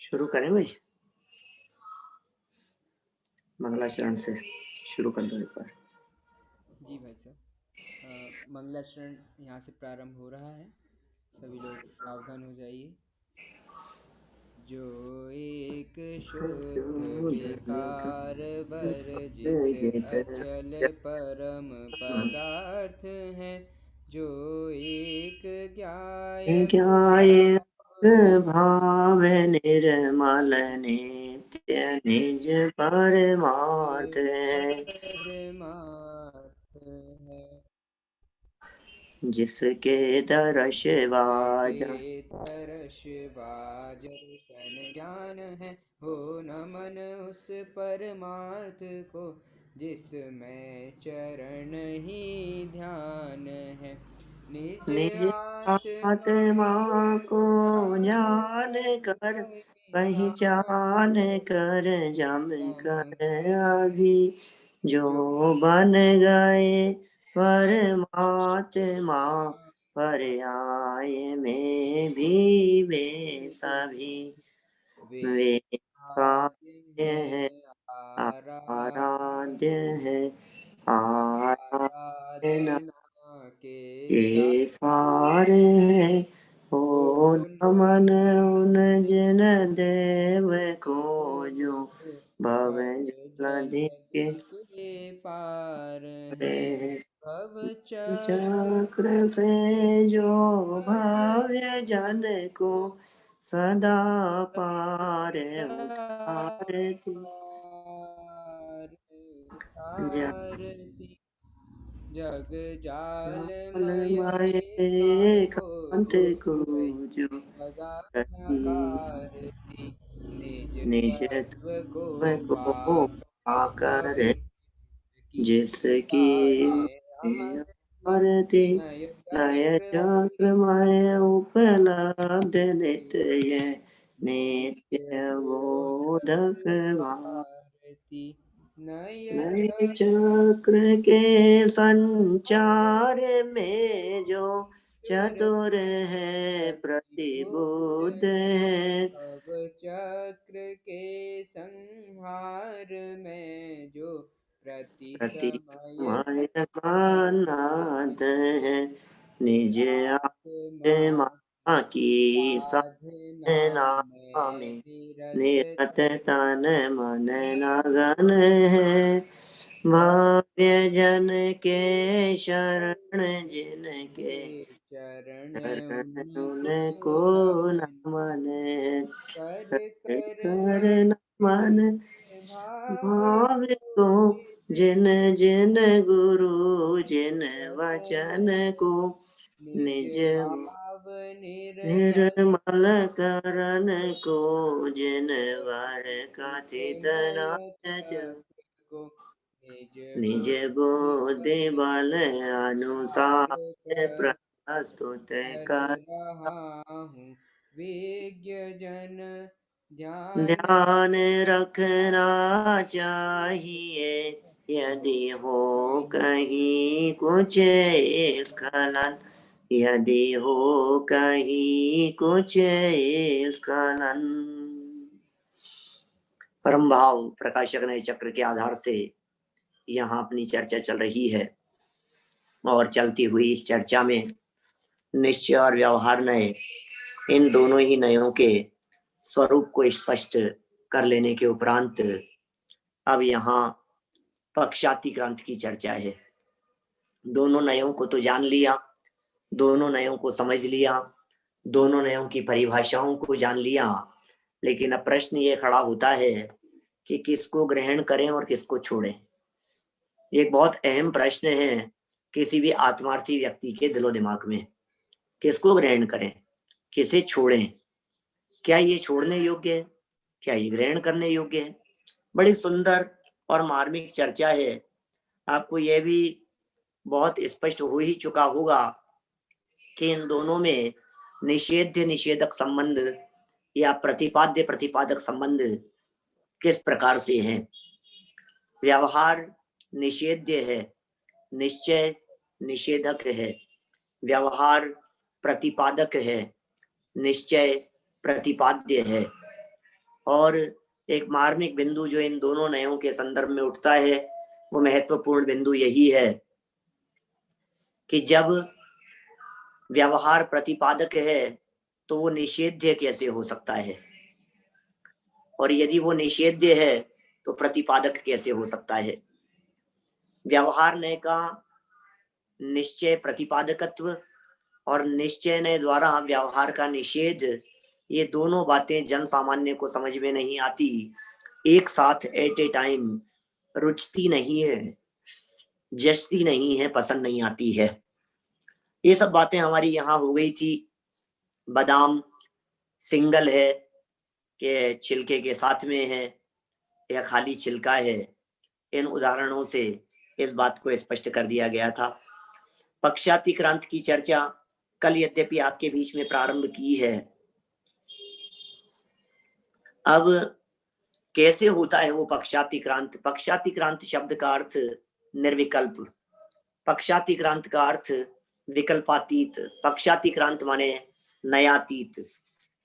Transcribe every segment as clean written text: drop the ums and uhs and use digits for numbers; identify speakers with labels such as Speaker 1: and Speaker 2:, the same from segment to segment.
Speaker 1: शुरू करें भाई, मंगलाचरण से शुरू कर दो एक बार।
Speaker 2: जी भाई साहब, मंगलाचरण यहाँ से प्रारंभ हो रहा है। सभी लोग सावधान हो जाइए। जो एक शुद्ध विकार वर्जित अचल परम पदार्थ है, जो एक ज्ञाय
Speaker 1: ज्ञाय भाव निर्मल नित्य निज परमार्थ है,
Speaker 2: परमार्थ है।
Speaker 1: जिसके दर्श
Speaker 2: जिसके
Speaker 1: बाजा
Speaker 2: तरस दर्शन ज्ञान है, हो नमन उस परमार्थ को, जिसमें चरण ही ध्यान है। निज
Speaker 1: निज
Speaker 2: आत्मा
Speaker 1: आत्मा को
Speaker 2: जान
Speaker 1: जान कर
Speaker 2: कर
Speaker 1: पहचान कर जम
Speaker 2: जम
Speaker 1: कर
Speaker 2: कर
Speaker 1: अभी जो
Speaker 2: जो
Speaker 1: बन गए परमात्मा, पर्याय में भी वे सभी
Speaker 2: वे
Speaker 1: वे
Speaker 2: आद्य
Speaker 1: काव्य है,
Speaker 2: है,
Speaker 1: आराध्य
Speaker 2: आराध्य
Speaker 1: है, आराधना
Speaker 2: आराधना के
Speaker 1: के
Speaker 2: साथ
Speaker 1: सारे हैं। ओ
Speaker 2: हो
Speaker 1: नमन उन जिन देव को जो भव
Speaker 2: भव
Speaker 1: जलधि के
Speaker 2: जलधि के पार हैं।
Speaker 1: हैं।
Speaker 2: भव चक्र
Speaker 1: चक्र से जो भव्य जन को सदा पार उतारती
Speaker 2: तारती, जग जालमय
Speaker 1: जगन्मय
Speaker 2: कांतो
Speaker 1: कांत
Speaker 2: को
Speaker 1: को
Speaker 2: वही
Speaker 1: जो
Speaker 2: सदा
Speaker 1: रति
Speaker 2: नकारती। निज
Speaker 1: निज
Speaker 2: तत्व को
Speaker 1: को
Speaker 2: पाकर
Speaker 1: आकर
Speaker 2: की
Speaker 1: जिसकी
Speaker 2: गाये आरती।
Speaker 1: आरती
Speaker 2: नय
Speaker 1: नय
Speaker 2: चक्र
Speaker 1: चक्रमय उपलब्ध नित्य नित्य
Speaker 2: नित्य
Speaker 1: बोधक भाव
Speaker 2: भारती। नय
Speaker 1: नय
Speaker 2: चक्र
Speaker 1: चक्र के संचार में जो चतुर है
Speaker 2: प्रतिबोध
Speaker 1: प्रतिबुद्ध
Speaker 2: है।
Speaker 1: है
Speaker 2: अब चक्र के संहार में जो प्रति
Speaker 1: प्रति
Speaker 2: समय
Speaker 1: समय
Speaker 2: समानाथ
Speaker 1: नाथ है। निज
Speaker 2: आत्मा
Speaker 1: आत्मा की
Speaker 2: साधना
Speaker 1: साधना
Speaker 2: में
Speaker 1: में
Speaker 2: निरत
Speaker 1: निरत तन मन
Speaker 2: तन
Speaker 1: लगन है। भव्य जन के शरण जिनके
Speaker 2: के चरण
Speaker 1: शरण
Speaker 2: उनको
Speaker 1: उनको
Speaker 2: नमन
Speaker 1: नमन है।
Speaker 2: कर कर
Speaker 1: कर नमन
Speaker 2: नमन भाव
Speaker 1: भाव को जिन जिन गुरु जिन वचन को
Speaker 2: निज
Speaker 1: निज
Speaker 2: भाव निर्मल
Speaker 1: निर्मल करण को जिन वर कथित
Speaker 2: मय
Speaker 1: नाथ
Speaker 2: को निज
Speaker 1: निज बुद्धि बल अनुसार
Speaker 2: अनुसार
Speaker 1: प्रस्तुत
Speaker 2: कर
Speaker 1: कर
Speaker 2: रहा हूँ। विज्ञ जन ध्यान
Speaker 1: ध्यान रखना चाहिए। यदि हो कहीं कुछ स्खलन, यदि हो कहीं कुछ स्खलन। परम भाव प्रकाशक नए चक्र के आधार से यहाँ अपनी चर्चा चल रही है, और चलती हुई इस चर्चा में निश्चय और व्यवहार नए, इन दोनों ही नयों के स्वरूप को स्पष्ट कर लेने के उपरांत अब यहाँ पक्षाति ग्रंथ की चर्चा है। दोनों नयों को तो जान लिया, दोनों नयों को समझ लिया, दोनों नयों की परिभाषाओं को जान लिया, लेकिन अब प्रश्न ये खड़ा होता है कि किसको ग्रहण करें और किसको छोड़ें। एक बहुत अहम प्रश्न है किसी भी आत्मार्थी व्यक्ति के दिलो दिमाग में। किसको ग्रहण करें, किसे छोड़ें, क्या ये छोड़ने योग्य है, क्या ये ग्रहण करने योग्य है। बड़ी सुंदर और मार्मिक चर्चा है। आपको यह भी बहुत स्पष्ट हो ही चुका होगा कि इन दोनों में निषेध्य निषेधक संबंध या प्रतिपाद्य प्रतिपादक संबंध किस प्रकार से है। व्यवहार निषेध्य है, निश्चय निषेधक है। व्यवहार प्रतिपादक है, निश्चय प्रतिपाद्य है। और एक मार्मिक बिंदु जो इन दोनों नयों के संदर्भ में उठता है वो महत्वपूर्ण बिंदु यही है कि जब व्यवहार प्रतिपादक है तो वो निषेध्य कैसे हो सकता है, और यदि वो निषेध्य है तो प्रतिपादक कैसे हो सकता है। व्यवहार नय का निश्चय प्रतिपादकत्व और निश्चय नय द्वारा व्यवहार का निषेध, ये दोनों बातें जन सामान्य को समझ में नहीं आती, एक साथ एट ए टाइम रुचती नहीं है, जचती नहीं है, पसंद नहीं आती है। ये सब बातें हमारी यहाँ हो गई थी। बादाम सिंगल है कि छिलके के साथ में है या खाली छिलका है, इन उदाहरणों से इस बात को स्पष्ट कर दिया गया था। पक्षातिक्रांत की चर्चा कल यद्यपि आपके बीच में प्रारंभ की है। अब कैसे होता है वो पक्षातिक्रांत? पक्षातिक्रांत शब्द का अर्थ निर्विकल्प, पक्षातिक्रांत का अर्थ विकल्पातीत, पक्षातिक्रांत माने नयातीत।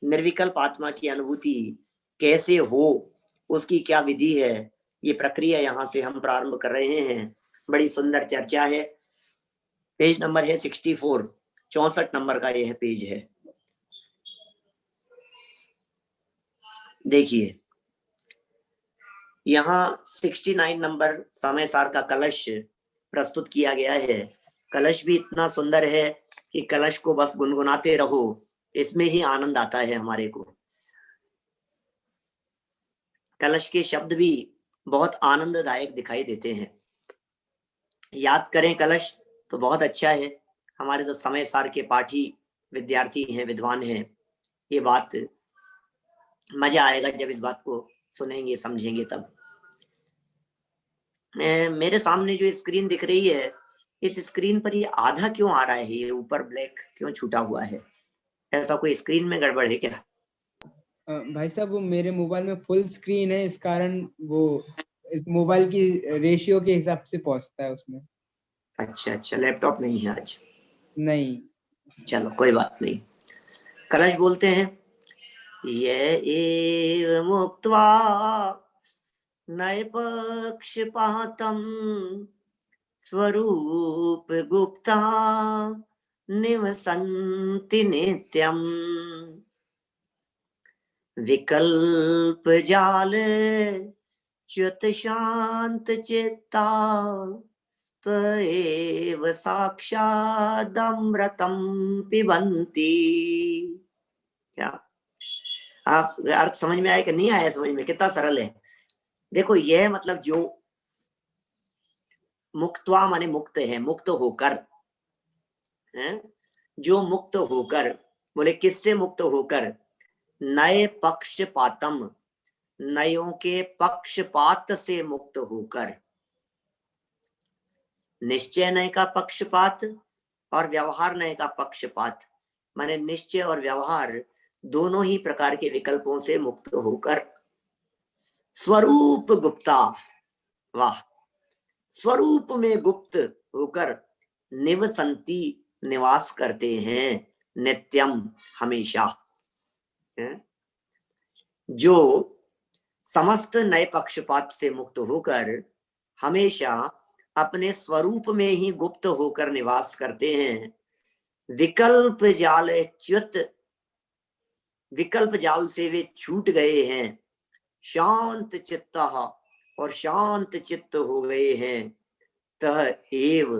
Speaker 1: निर्विकल्प आत्मा की अनुभूति कैसे हो, उसकी क्या विधि है, ये प्रक्रिया यहाँ से हम प्रारंभ कर रहे हैं। बड़ी सुंदर चर्चा है। पेज नंबर है 64, 64 नंबर का यह पेज है। देखिए यहाँ 69 नंबर समय सार का कलश प्रस्तुत किया गया है। कलश भी इतना सुंदर है कि कलश को बस गुनगुनाते रहो, इसमें ही आनंद आता है हमारे को। कलश के शब्द भी बहुत आनंददायक दिखाई देते हैं। याद करें कलश तो बहुत अच्छा है। हमारे जो समय सार के पाठी विद्यार्थी हैं, विद्वान हैं, ये बात मजा आएगा जब इस बात को सुनेंगे, समझेंगे तब। मेरे सामने जो स्क्रीन दिख रही है, इस स्क्रीन पर ये आधा क्यों आ रहा है? ये ऊपर ब्लैक क्यों छूटा हुआ है? ऐसा कोई स्क्रीन में गड़बड़ है क्या?
Speaker 2: भाई साहब वो मेरे मोबाइल में फुल स्क्रीन है, इस कारण वो इस मोबाइल की रेशियो के हिसाब से पहुंचता है उसमें।
Speaker 1: अच्छा अच्छा, लैपटॉप नहीं है आज?
Speaker 2: नहीं,
Speaker 1: चलो कोई बात नहीं। कलश बोलते हैं, ये एव मुक्त्वा नय पक्षपातम स्वरूप गुप्ता निवसन्ति नित्यम विकल्प जाल च्युत शांत चित्ता एव साक्षादमृतम पिबन्ति। क्या आप अर्थ समझ में आया कि नहीं आया? समझ में कितना सरल है। देखो यह मतलब जो मुक्त्वा माने मुक्त है, मुक्त होकर है, जो मुक्त होकर, बोले किससे मुक्त होकर? नए पक्षपातम, नयों के पक्षपात से मुक्त होकर। निश्चय नय का पक्षपात और व्यवहार नय का पक्षपात, माने निश्चय और व्यवहार दोनों ही प्रकार के विकल्पों से मुक्त होकर स्वरूप गुप्ता, वाह, स्वरूप में गुप्त होकर निवसंती, निवास करते हैं, नित्यम, हमेशा। जो समस्त नए पक्षपात से मुक्त होकर हमेशा अपने स्वरूप में ही गुप्त होकर निवास करते हैं, विकल्प जाल च्युत, विकल्प जाल से वे छूट गए हैं, शांत चित्ता, और शांत चित्त हो गए हैं, तह एव,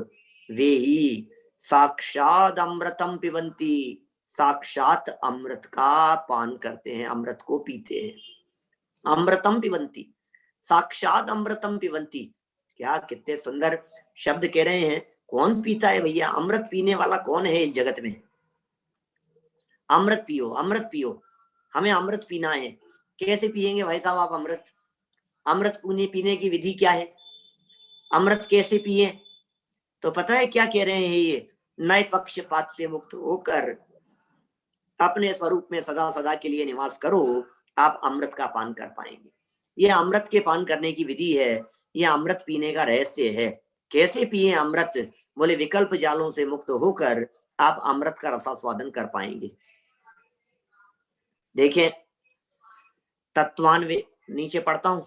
Speaker 1: वे ही साक्षात अमृतम पिबंती, साक्षात अमृत का पान करते हैं, अमृत को पीते हैं। अमृतम पिबंती, साक्षात अमृतम पिबंती, क्या कितने सुंदर शब्द कह रहे हैं। कौन पीता है भैया? अमृत पीने वाला कौन है इस जगत में? अमृत पियो, अमृत पियो, हमें अमृत पीना है। कैसे पिएंगे भाई साहब आप अमृत? अमृत पीने की विधि क्या है? अमृत कैसे पिए? तो पता है क्या कह रहे हैं? ये नए पक्षपात से मुक्त होकर अपने स्वरूप में सदा सदा के लिए निवास करो, आप अमृत का पान कर पाएंगे। ये अमृत के पान करने की विधि है, ये अमृत पीने का रहस्य है। कैसे पिए अमृत? बोले विकल्प जालों से मुक्त होकर आप अमृत का रसास्वादन कर पाएंगे। देखें तत्वान्वे, नीचे पढ़ता हूं,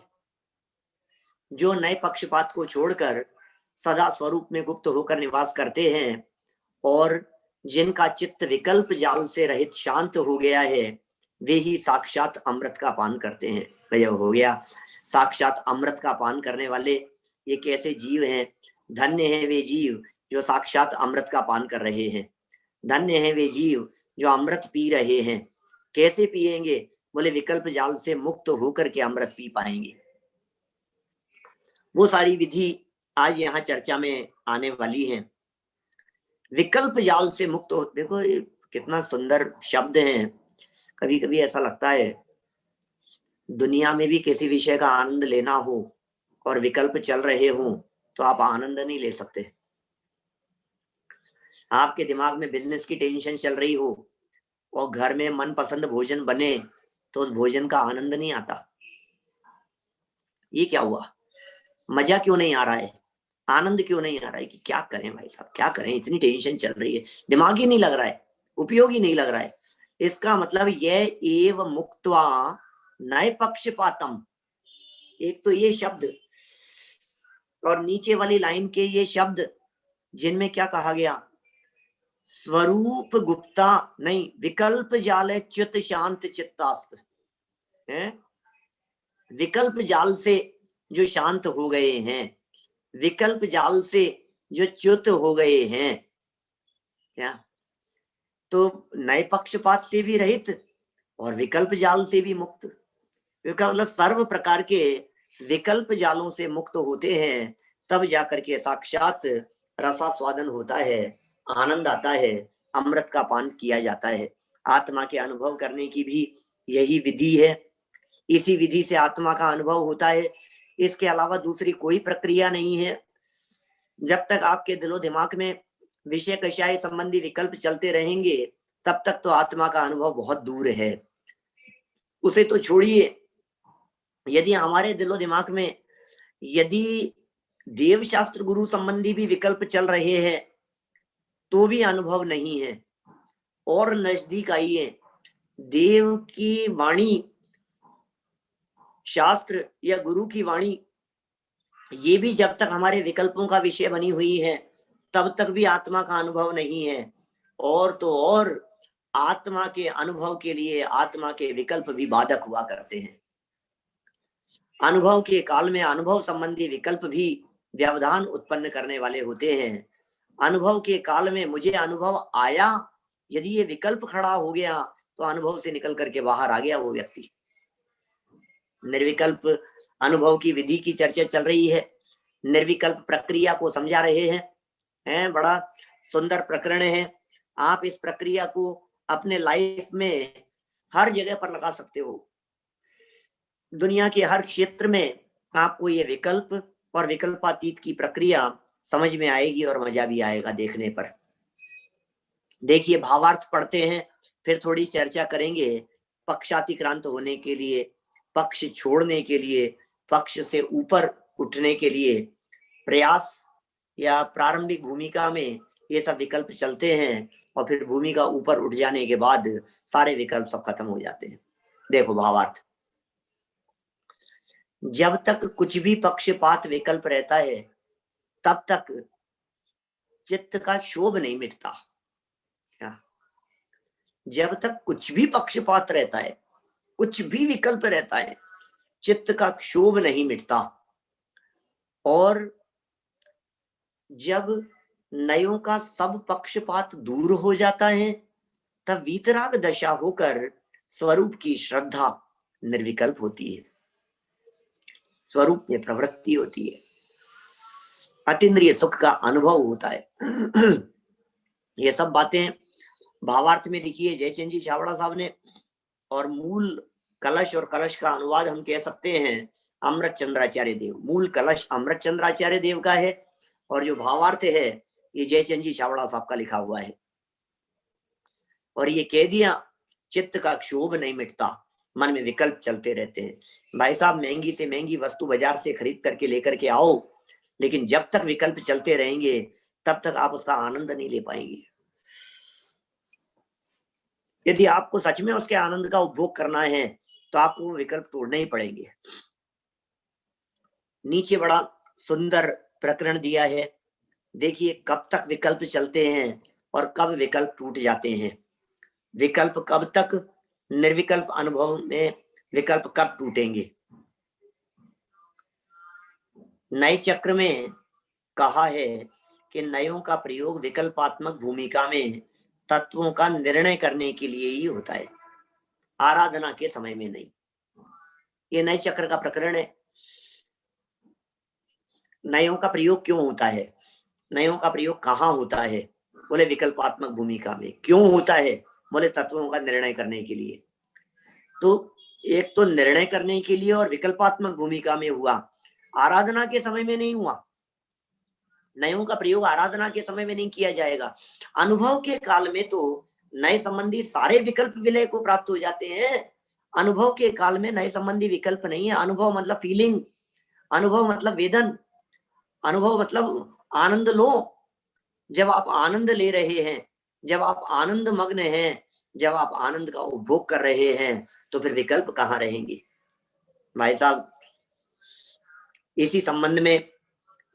Speaker 1: जो नए पक्षपात को छोड़कर सदा स्वरूप में गुप्त होकर निवास करते हैं और जिनका चित्त विकल्प जाल से रहित शांत हो गया है, वे ही साक्षात अमृत का पान करते हैं। गजब हो गया, साक्षात अमृत का पान करने वाले ये कैसे जीव हैं? धन्य है वे जीव जो साक्षात अमृत का पान कर रहे हैं। धन्य है वे जीव जो अमृत पी रहे हैं। कैसे पिएंगे? बोले विकल्प जाल से मुक्त होकर के अमृत पी पाएंगे। वो सारी विधि आज यहाँ चर्चा में आने वाली है। विकल्प जाल से मुक्त हो, देखो ये कितना सुंदर शब्द है। कभी कभी ऐसा लगता है दुनिया में भी किसी विषय का आनंद लेना हो और विकल्प चल रहे हो तो आप आनंद नहीं ले सकते। आपके दिमाग में बिजनेस की टेंशन चल रही हो और घर में मनपसंद भोजन बने तो उस भोजन का आनंद नहीं आता। ये क्या हुआ? मजा क्यों नहीं आ रहा है? आनंद क्यों नहीं आ रहा है? कि क्या करें भाई साहब, क्या करें, इतनी टेंशन चल रही है, दिमाग ही नहीं लग रहा है, उपयोगी नहीं लग रहा है। इसका मतलब यह एव मुक्त्वा नए पक्षपातम, एक तो ये शब्द और नीचे वाली लाइन के ये शब्द जिनमें क्या कहा गया? स्वरूप गुप्ता नहीं, विकल्प जाल च्युत शांत चित्तास्त है। विकल्प जाल से जो शांत हो गए हैं, विकल्प जाल से जो च्युत हो गए हैं, क्या तो नए पक्षपात से भी रहित और विकल्प जाल से भी मुक्त। मतलब सर्व प्रकार के विकल्प जालों से मुक्त होते हैं, तब जाकर के साक्षात रसास्वादन होता है, आनंद आता है, अमृत का पान किया जाता है। आत्मा के अनुभव करने की भी यही विधि है। इसी विधि से आत्मा का अनुभव होता है, इसके अलावा दूसरी कोई प्रक्रिया नहीं है। जब तक आपके दिलो दिमाग में विषय कषाय संबंधी विकल्प चलते रहेंगे तब तक तो आत्मा का अनुभव बहुत दूर है। उसे तो छोड़िए, यदि हमारे दिलो दिमाग में यदि देव शास्त्र गुरु संबंधी भी विकल्प चल रहे हैं तो भी अनुभव नहीं है। और नजदीक आइए, देव की वाणी, शास्त्र या गुरु की वाणी, ये भी जब तक हमारे विकल्पों का विषय बनी हुई है तब तक भी आत्मा का अनुभव नहीं है। और तो और आत्मा के अनुभव के लिए आत्मा के विकल्प भी बाधक हुआ करते हैं। अनुभव के काल में अनुभव संबंधी विकल्प भी व्यवधान उत्पन्न करने वाले होते हैं। अनुभव के काल में मुझे अनुभव आया, यदि ये विकल्प खड़ा हो गया तो अनुभव से निकल करके बाहर आ गया वो व्यक्ति। निर्विकल्प अनुभव की विधि की चर्चा चल रही है, निर्विकल्प प्रक्रिया को समझा रहे हैं। बड़ा सुंदर प्रकरण है। आप इस प्रक्रिया को अपने लाइफ में हर जगह पर लगा सकते हो। दुनिया के हर क्षेत्र में आपको ये विकल्प और विकल्पातीत की प्रक्रिया समझ में आएगी और मजा भी आएगा देखने पर। देखिए, भावार्थ पढ़ते हैं, फिर थोड़ी चर्चा करेंगे। पक्षातिक्रांत होने के लिए, पक्ष छोड़ने के लिए, पक्ष से ऊपर उठने के लिए प्रयास या प्रारंभिक भूमिका में ये सब विकल्प चलते हैं और फिर भूमिका ऊपर उठ जाने के बाद सारे विकल्प सब खत्म हो जाते हैं। देखो भावार्थ, जब तक कुछ भी पक्षपात विकल्प रहता है तब तक चित्त का क्षोभ नहीं मिटता। जब तक कुछ भी पक्षपात रहता है, कुछ भी विकल्प रहता है, चित्त का क्षोभ नहीं मिटता। और जब नयों का सब पक्षपात दूर हो जाता है तब वीतराग दशा होकर स्वरूप की श्रद्धा निर्विकल्प होती है, स्वरूप में प्रवृत्ति होती है, अतीन्द्रिय सुख का अनुभव होता है। ये सब बातें भावार्थ में लिखी है जयचंद जी छाबड़ा साहब ने। और मूल कलश और कलश का अनुवाद हम कह सकते हैं अमृत चंद्राचार्य देव। मूल कलश अमृत चंद्राचार्य देव का है और जो भावार्थ है ये जयचंद जी छाबड़ा साहब का लिखा हुआ है। और ये कह दिया, चित्त का क्षोभ नहीं मिटता, मन में विकल्प चलते रहते हैं। भाई साहब, महंगी से महंगी वस्तु बाजार से खरीद करके लेकर के आओ, लेकिन जब तक विकल्प चलते रहेंगे तब तक आप उसका आनंद नहीं ले पाएंगे। यदि आपको सच में उसके आनंद का उपभोग करना है तो आपको वो विकल्प तोड़ने ही पड़ेंगे। नीचे बड़ा सुंदर प्रकरण दिया है, देखिए कब तक विकल्प चलते हैं और कब विकल्प टूट जाते हैं। विकल्प कब तक, निर्विकल्प अनुभव में विकल्प कब टूटेंगे। नए चक्र में कहा है कि नयों का प्रयोग विकल्पात्मक भूमिका में तत्वों का निर्णय करने के लिए ही होता है, आराधना के समय में नहीं। ये नए चक्र का प्रकरण है। नयों का प्रयोग क्यों होता है, नयों का प्रयोग कहाँ होता है, बोले विकल्पात्मक भूमिका में। क्यों होता है, बोले तत्वों का निर्णय करने के लिए। तो एक तो निर्णय करने के लिए और विकल्पात्मक भूमिका में हुआ, आराधना के समय में नहीं हुआ। नयों का प्रयोग आराधना के समय में नहीं किया जाएगा। अनुभव के काल में तो नए संबंधी सारे विकल्प विलय को प्राप्त हो जाते हैं। अनुभव के काल में नए संबंधी विकल्प नहीं है। अनुभव मतलब फीलिंग, अनुभव मतलब वेदन, अनुभव मतलब आनंद लो। जब आप आनंद ले रहे हैं, जब आप आनंद मग्न हैं, जब आप आनंद का उपभोग कर रहे हैं, तो फिर विकल्प कहाँ रहेंगे भाई साहब। इसी संबंध में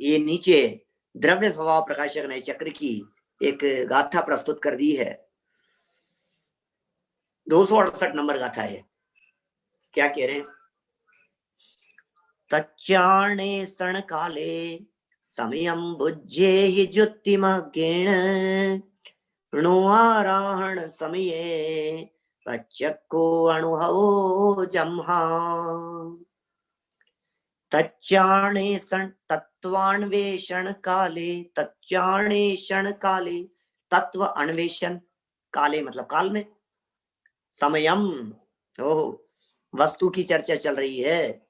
Speaker 1: ये नीचे द्रव्य स्वभाव प्रकाशक नए चक्र की एक गाथा प्रस्तुत कर दी है। 268 नंबर गाथा है। क्या कह रहे हैं, तच्चाणे सण काले समयम बुज्झे हि ज्योतिमग्गेण णो आराहण समये पच्चक्को अनुभवो जम्हा। तच्चाणेषण तत्वान्वेषण काले, तच्चाणेषण काले, तत्व अन्वेषण काले मतलब काल में, समयम ओह वस्तु की चर्चा चल रही है,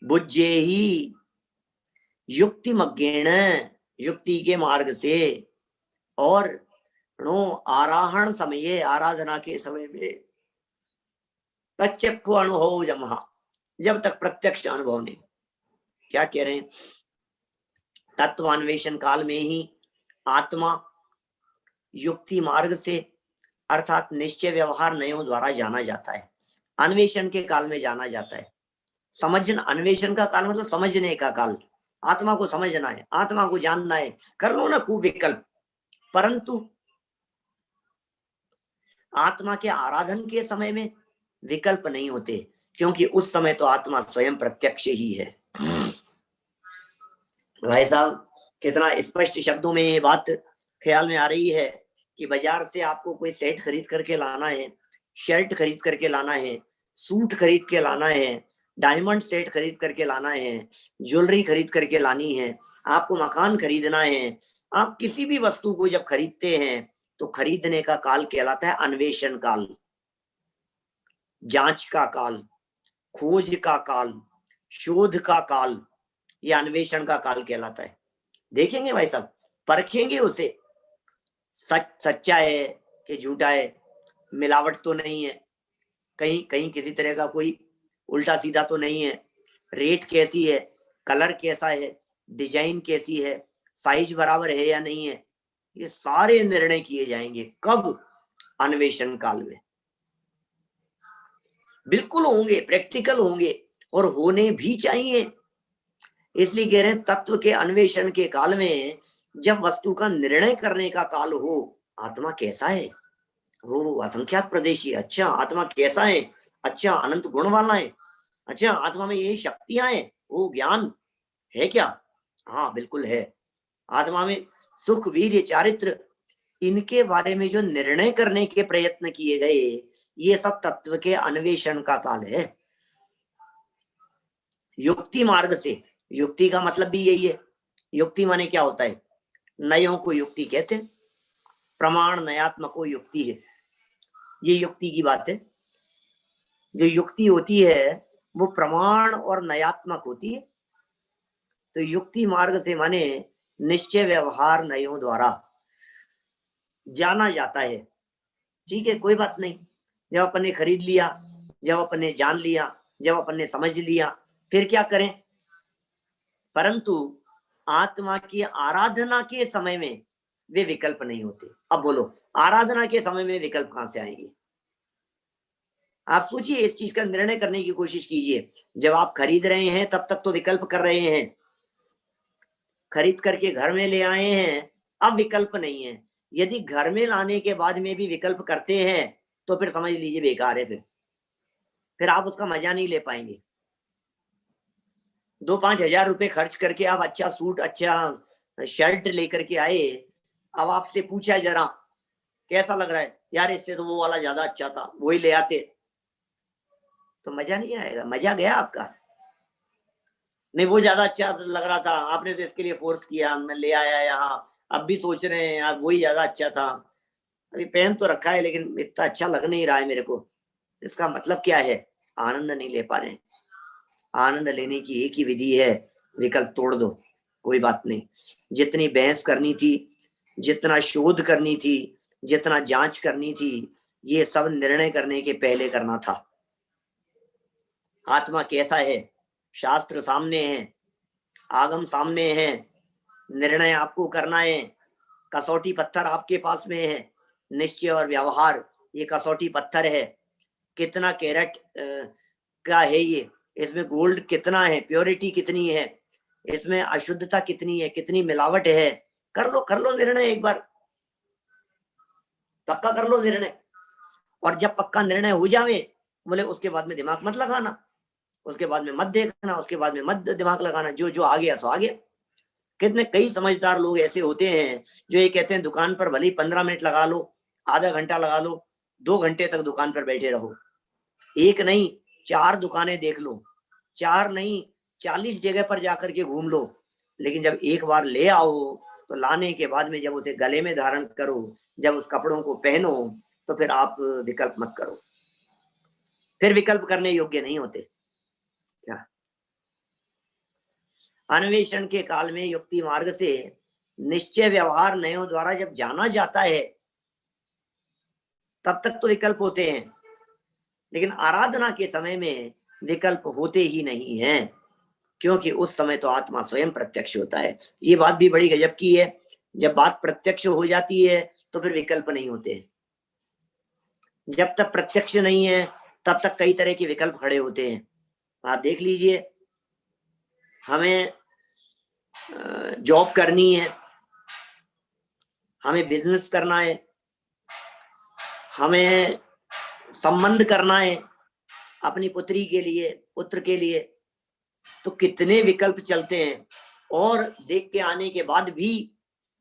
Speaker 1: बुज्झे ही युक्तिमग्गेण युक्ति के मार्ग से, और णो आराहण समये आराधना के समय में, प्रत्यक्ष अनुभव जमहा जब तक प्रत्यक्ष अनुभव नहीं। क्या कह रहे हैं, तत्वान्वेषण काल में ही आत्मा युक्ति मार्ग से अर्थात निश्चय व्यवहार नयों द्वारा जाना जाता है। अन्वेषण के काल में जाना जाता है। समझना, अन्वेषण का काल मतलब समझने का काल, आत्मा को समझना है, आत्मा को जानना है, कर लो ना कुविकल्प। परंतु आत्मा के आराधन के समय में विकल्प नहीं होते, क्योंकि उस समय तो आत्मा स्वयं प्रत्यक्ष ही है। भाई साहब कितना स्पष्ट शब्दों में ये बात ख्याल में आ रही है कि बाजार से आपको कोई सेट खरीद करके लाना है, शर्ट खरीद करके लाना है, सूट खरीद के लाना है, डायमंड सेट खरीद करके लाना है, ज्वेलरी खरीद करके लानी है, आपको मकान खरीदना है। आप किसी भी वस्तु को जब खरीदते हैं तो खरीदने का काल कहलाता है अन्वेषण काल, जांच का काल, खोज का काल, शोध का काल, ये अन्वेषण का काल कहलाता है। देखेंगे भाई साहब, परखेंगे उसे, सच्चा है कि झूठा है, मिलावट तो नहीं है, कहीं कहीं किसी तरह का कोई उल्टा सीधा तो नहीं है, रेट कैसी है, कलर कैसा है, डिजाइन कैसी है, साइज बराबर है या नहीं है, ये सारे निर्णय किए जाएंगे कब, अन्वेषण काल में। बिल्कुल होंगे, प्रैक्टिकल होंगे और होने भी चाहिए। इसलिए कह रहे हैं तत्व के अन्वेषण के काल में जब वस्तु का निर्णय करने का काल हो, आत्मा कैसा है, हो असंख्यात प्रदेशी, अच्छा आत्मा कैसा है, अच्छा अनंत गुण वाला है, अच्छा आत्मा में ये शक्तियां हैं, वो ज्ञान है क्या, हाँ बिल्कुल है। आत्मा में सुख वीर्य चारित्र, इनके बारे में जो निर्णय करने के प्रयत्न किए गए, ये सब तत्व के अन्वेषण का काल है। युक्ति मार्ग से, युक्ति का मतलब भी यही है। युक्ति माने क्या होता है, नयों को युक्ति कहते हैं, प्रमाण नयात्मको युक्ति है, ये युक्ति की बात है। जो युक्ति होती है वो प्रमाण और नयात्मक होती है। तो युक्ति मार्ग से माने निश्चय व्यवहार नयों द्वारा जाना जाता है। ठीक है, कोई बात नहीं, जब अपन ने खरीद लिया, जब अपन ने जान लिया, जब अपन ने समझ लिया, फिर क्या करें। परंतु आत्मा की आराधना के समय में वे विकल्प नहीं होते। अब बोलो, आराधना के समय में विकल्प कहां से आएंगे। आप सोचिए, इस चीज का निर्णय करने की कोशिश कीजिए। जब आप खरीद रहे हैं तब तक तो विकल्प कर रहे हैं, खरीद करके घर में ले आए हैं, अब विकल्प नहीं है। यदि घर में लाने के बाद में भी विकल्प करते हैं तो फिर समझ लीजिए बेकार है, फिर आप उसका मजा नहीं ले पाएंगे। 2-5 हजार रुपए खर्च करके आप अच्छा सूट, अच्छा शर्ट लेकर के आए, अब आपसे पूछा जरा कैसा लग रहा है, यार इससे तो वो वाला ज्यादा अच्छा था, वही ले आते, तो मजा नहीं आएगा, मजा गया आपका। नहीं वो ज्यादा अच्छा लग रहा था, आपने तो इसके लिए फोर्स किया, मैं ले आया यहाँ, अब भी सोच रहे हैं यार वही ज्यादा अच्छा था। अभी पहन तो रखा है लेकिन इतना अच्छा लग नहीं रहा है मेरे को। इसका मतलब क्या है? आनंद नहीं ले पा रहे हैं। आनंद लेने की एक ही विधि है, विकल्प तोड़ दो, कोई बात नहीं। जितनी बहस करनी थी, जितना शोध करनी थी, जितना जांच करनी थी, ये सब निर्णय करने के पहले करना था। आत्मा कैसा है, शास्त्र सामने है, आगम सामने है, निर्णय आपको करना है। कसौटी पत्थर आपके पास में है, निश्चय और व्यवहार, ये कसौटी पत्थर है। कितना कैरेट का है ये, इसमें गोल्ड कितना है, प्योरिटी कितनी है, इसमें अशुद्धता कितनी है, कितनी मिलावट है, कर लो निर्णय एक बार, पक्का कर लो निर्णय। और जब पक्का निर्णय हो जावे, बोले उसके बाद में दिमाग मत लगाना, उसके बाद में मत देखना, उसके बाद में मत दिमाग लगाना, जो जो आ गया सो आ गया। कितने कई समझदार लोग ऐसे होते हैं जो ये कहते हैं दुकान पर भले 15 मिनट लगा लो, आधा घंटा लगा लो, 2 घंटे तक दुकान पर बैठे रहो, एक नहीं 4 दुकानें देख लो, 4 नहीं 40 जगह पर जाकर के घूम लो, लेकिन जब एक बार ले आओ तो लाने के बाद में जब उसे गले में धारण करो, जब उस कपड़ों को पहनो, तो फिर आप विकल्प मत करो, फिर विकल्प करने योग्य नहीं होते। क्या अन्वेषण के काल में युक्ति मार्ग से निश्चय व्यवहार नयों द्वारा जब जाना जाता है, तब तक तो विकल्प होते हैं, लेकिन आराधना के समय में विकल्प होते ही नहीं हैं, क्योंकि उस समय तो आत्मा स्वयं प्रत्यक्ष होता है। ये बात भी बड़ी गजब की है, जब बात प्रत्यक्ष हो जाती है तो फिर विकल्प नहीं होते। जब तक प्रत्यक्ष नहीं है तब तक कई तरह के विकल्प खड़े होते हैं। आप देख लीजिए, हमें जॉब करनी है, हमें बिजनेस करना है, हमें संबंध करना है अपनी पुत्री के लिए, पुत्र के लिए, तो कितने विकल्प चलते हैं। और देख के आने के बाद भी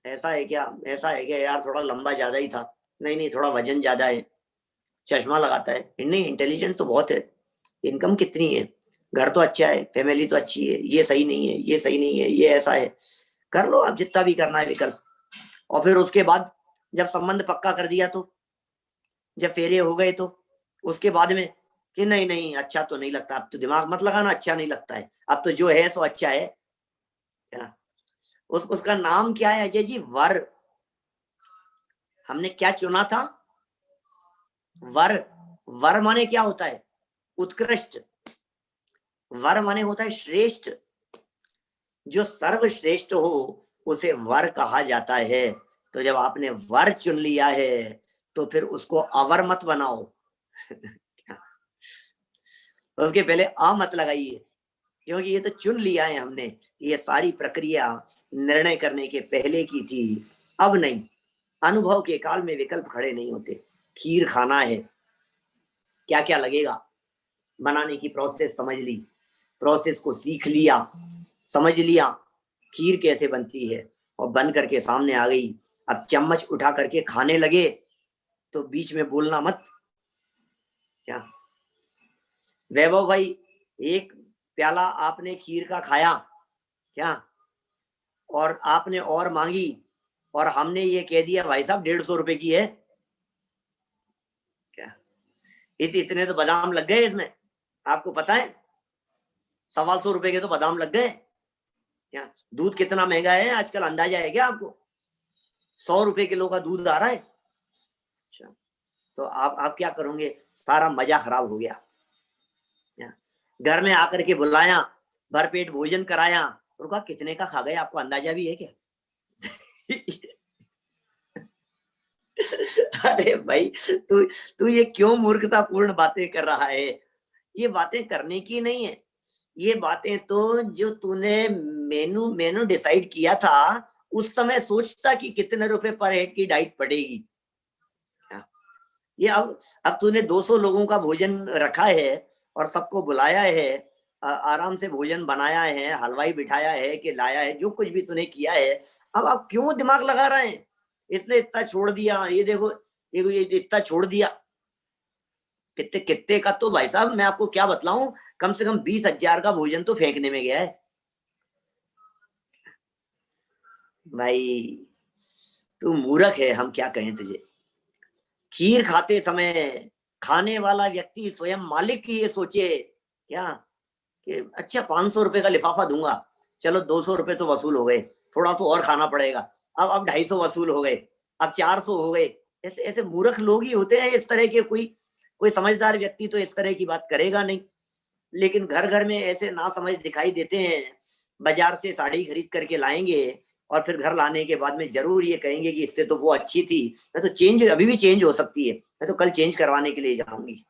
Speaker 1: ऐसा है क्या, ऐसा है क्या, यार थोड़ा लंबा ज्यादा ही था, नहीं नहीं थोड़ा वजन ज्यादा है, चश्मा लगाता है, नहीं इंटेलिजेंट तो बहुत है, इनकम कितनी है, घर तो अच्छा है, फैमिली तो अच्छी है, ये सही नहीं है, ये सही नहीं है, ये ऐसा है। कर लो आप जितना भी करना है विकल्प, और फिर उसके बाद जब संबंध पक्का कर दिया, तो जब फेरे हो गए, तो उसके बाद में कि नहीं नहीं अच्छा तो नहीं लगता, अब तो दिमाग मत लगाना, अच्छा नहीं लगता है, अब तो जो है सो अच्छा है। क्या उसका नाम क्या है अजय जी? वर। हमने क्या चुना था? वर। वर माने क्या होता है? उत्कृष्ट। वर माने होता है श्रेष्ठ, जो सर्वश्रेष्ठ हो उसे वर कहा जाता है। तो जब आपने वर चुन लिया है तो फिर उसको अवर मत बनाओ उसके पहले आ मत लगाइए, क्योंकि ये तो चुन लिया है हमने। ये सारी प्रक्रिया निर्णय करने के पहले की थी, अब नहीं। अनुभव के काल में विकल्प खड़े नहीं होते। खीर खाना है, क्या क्या लगेगा, बनाने की प्रोसेस समझ ली, प्रोसेस को सीख लिया, समझ लिया खीर कैसे बनती है, और बन करके सामने आ गई। अब चम्मच उठा करके खाने लगे तो बीच में बोलना मत। क्या वैभव भाई, एक प्याला आपने खीर का खाया क्या, और आपने और मांगी, और हमने ये कह दिया भाई साहब 150 रुपए की है क्या, इतने तो बादाम लग गए इसमें, आपको पता है 125 रुपए के तो बादाम लग गए क्या। दूध कितना महंगा है आजकल, अंदाजा है क्या आपको? 100 रुपए किलो का दूध आ रहा है। अच्छा, तो आप क्या करोगे? सारा मजा खराब हो गया। घर में आकर के बुलाया, भरपेट भोजन कराया, और कहा कितने का खा गए, आपको अंदाजा भी है क्या? अरे भाई, तू तू ये क्यों मूर्खतापूर्ण बातें कर रहा है? ये बातें करने की नहीं है। ये बातें तो जो तूने मेनू मेनू डिसाइड किया था, उस समय सोचता कि कितने रुपए पर हेड की डाइट पड़ेगी। ये अब तूने 200 लोगों का भोजन रखा है और सबको बुलाया है, आराम से भोजन बनाया है, हलवाई बिठाया है कि लाया है, जो कुछ भी तूने किया है, अब आप क्यों दिमाग लगा रहे हैं? इसने इतना छोड़ दिया, ये देखो, ये इतना छोड़ दिया, कितने कितने का, तो भाई साहब मैं आपको क्या बतलाऊं, कम से कम 20,000 का भोजन तो फेंकने में गया है भाई। तू मूर्ख है, हम क्या कहें तुझे। खीर खाते समय खाने वाला व्यक्ति स्वयं मालिक की ये सोचे क्या कि अच्छा 500 रुपए का लिफाफा दूंगा, चलो 200 रुपए तो वसूल हो गए, थोड़ा तो और खाना पड़ेगा, अब 250 वसूल हो गए, अब 400 हो गए। ऐसे ऐसे मूर्ख लोग ही होते हैं इस तरह के। कोई कोई समझदार व्यक्ति तो इस तरह की बात करेगा नहीं। लेकिन घर घर में ऐसे ना समझ दिखाई देते हैं। बाजार से साड़ी खरीद करके लाएंगे और फिर घर लाने के बाद में जरूर ये कहेंगे कि इससे तो वो अच्छी थी, मैं तो चेंज, अभी भी चेंज हो सकती है, मैं तो कल चेंज करवाने के लिए जाऊंगी।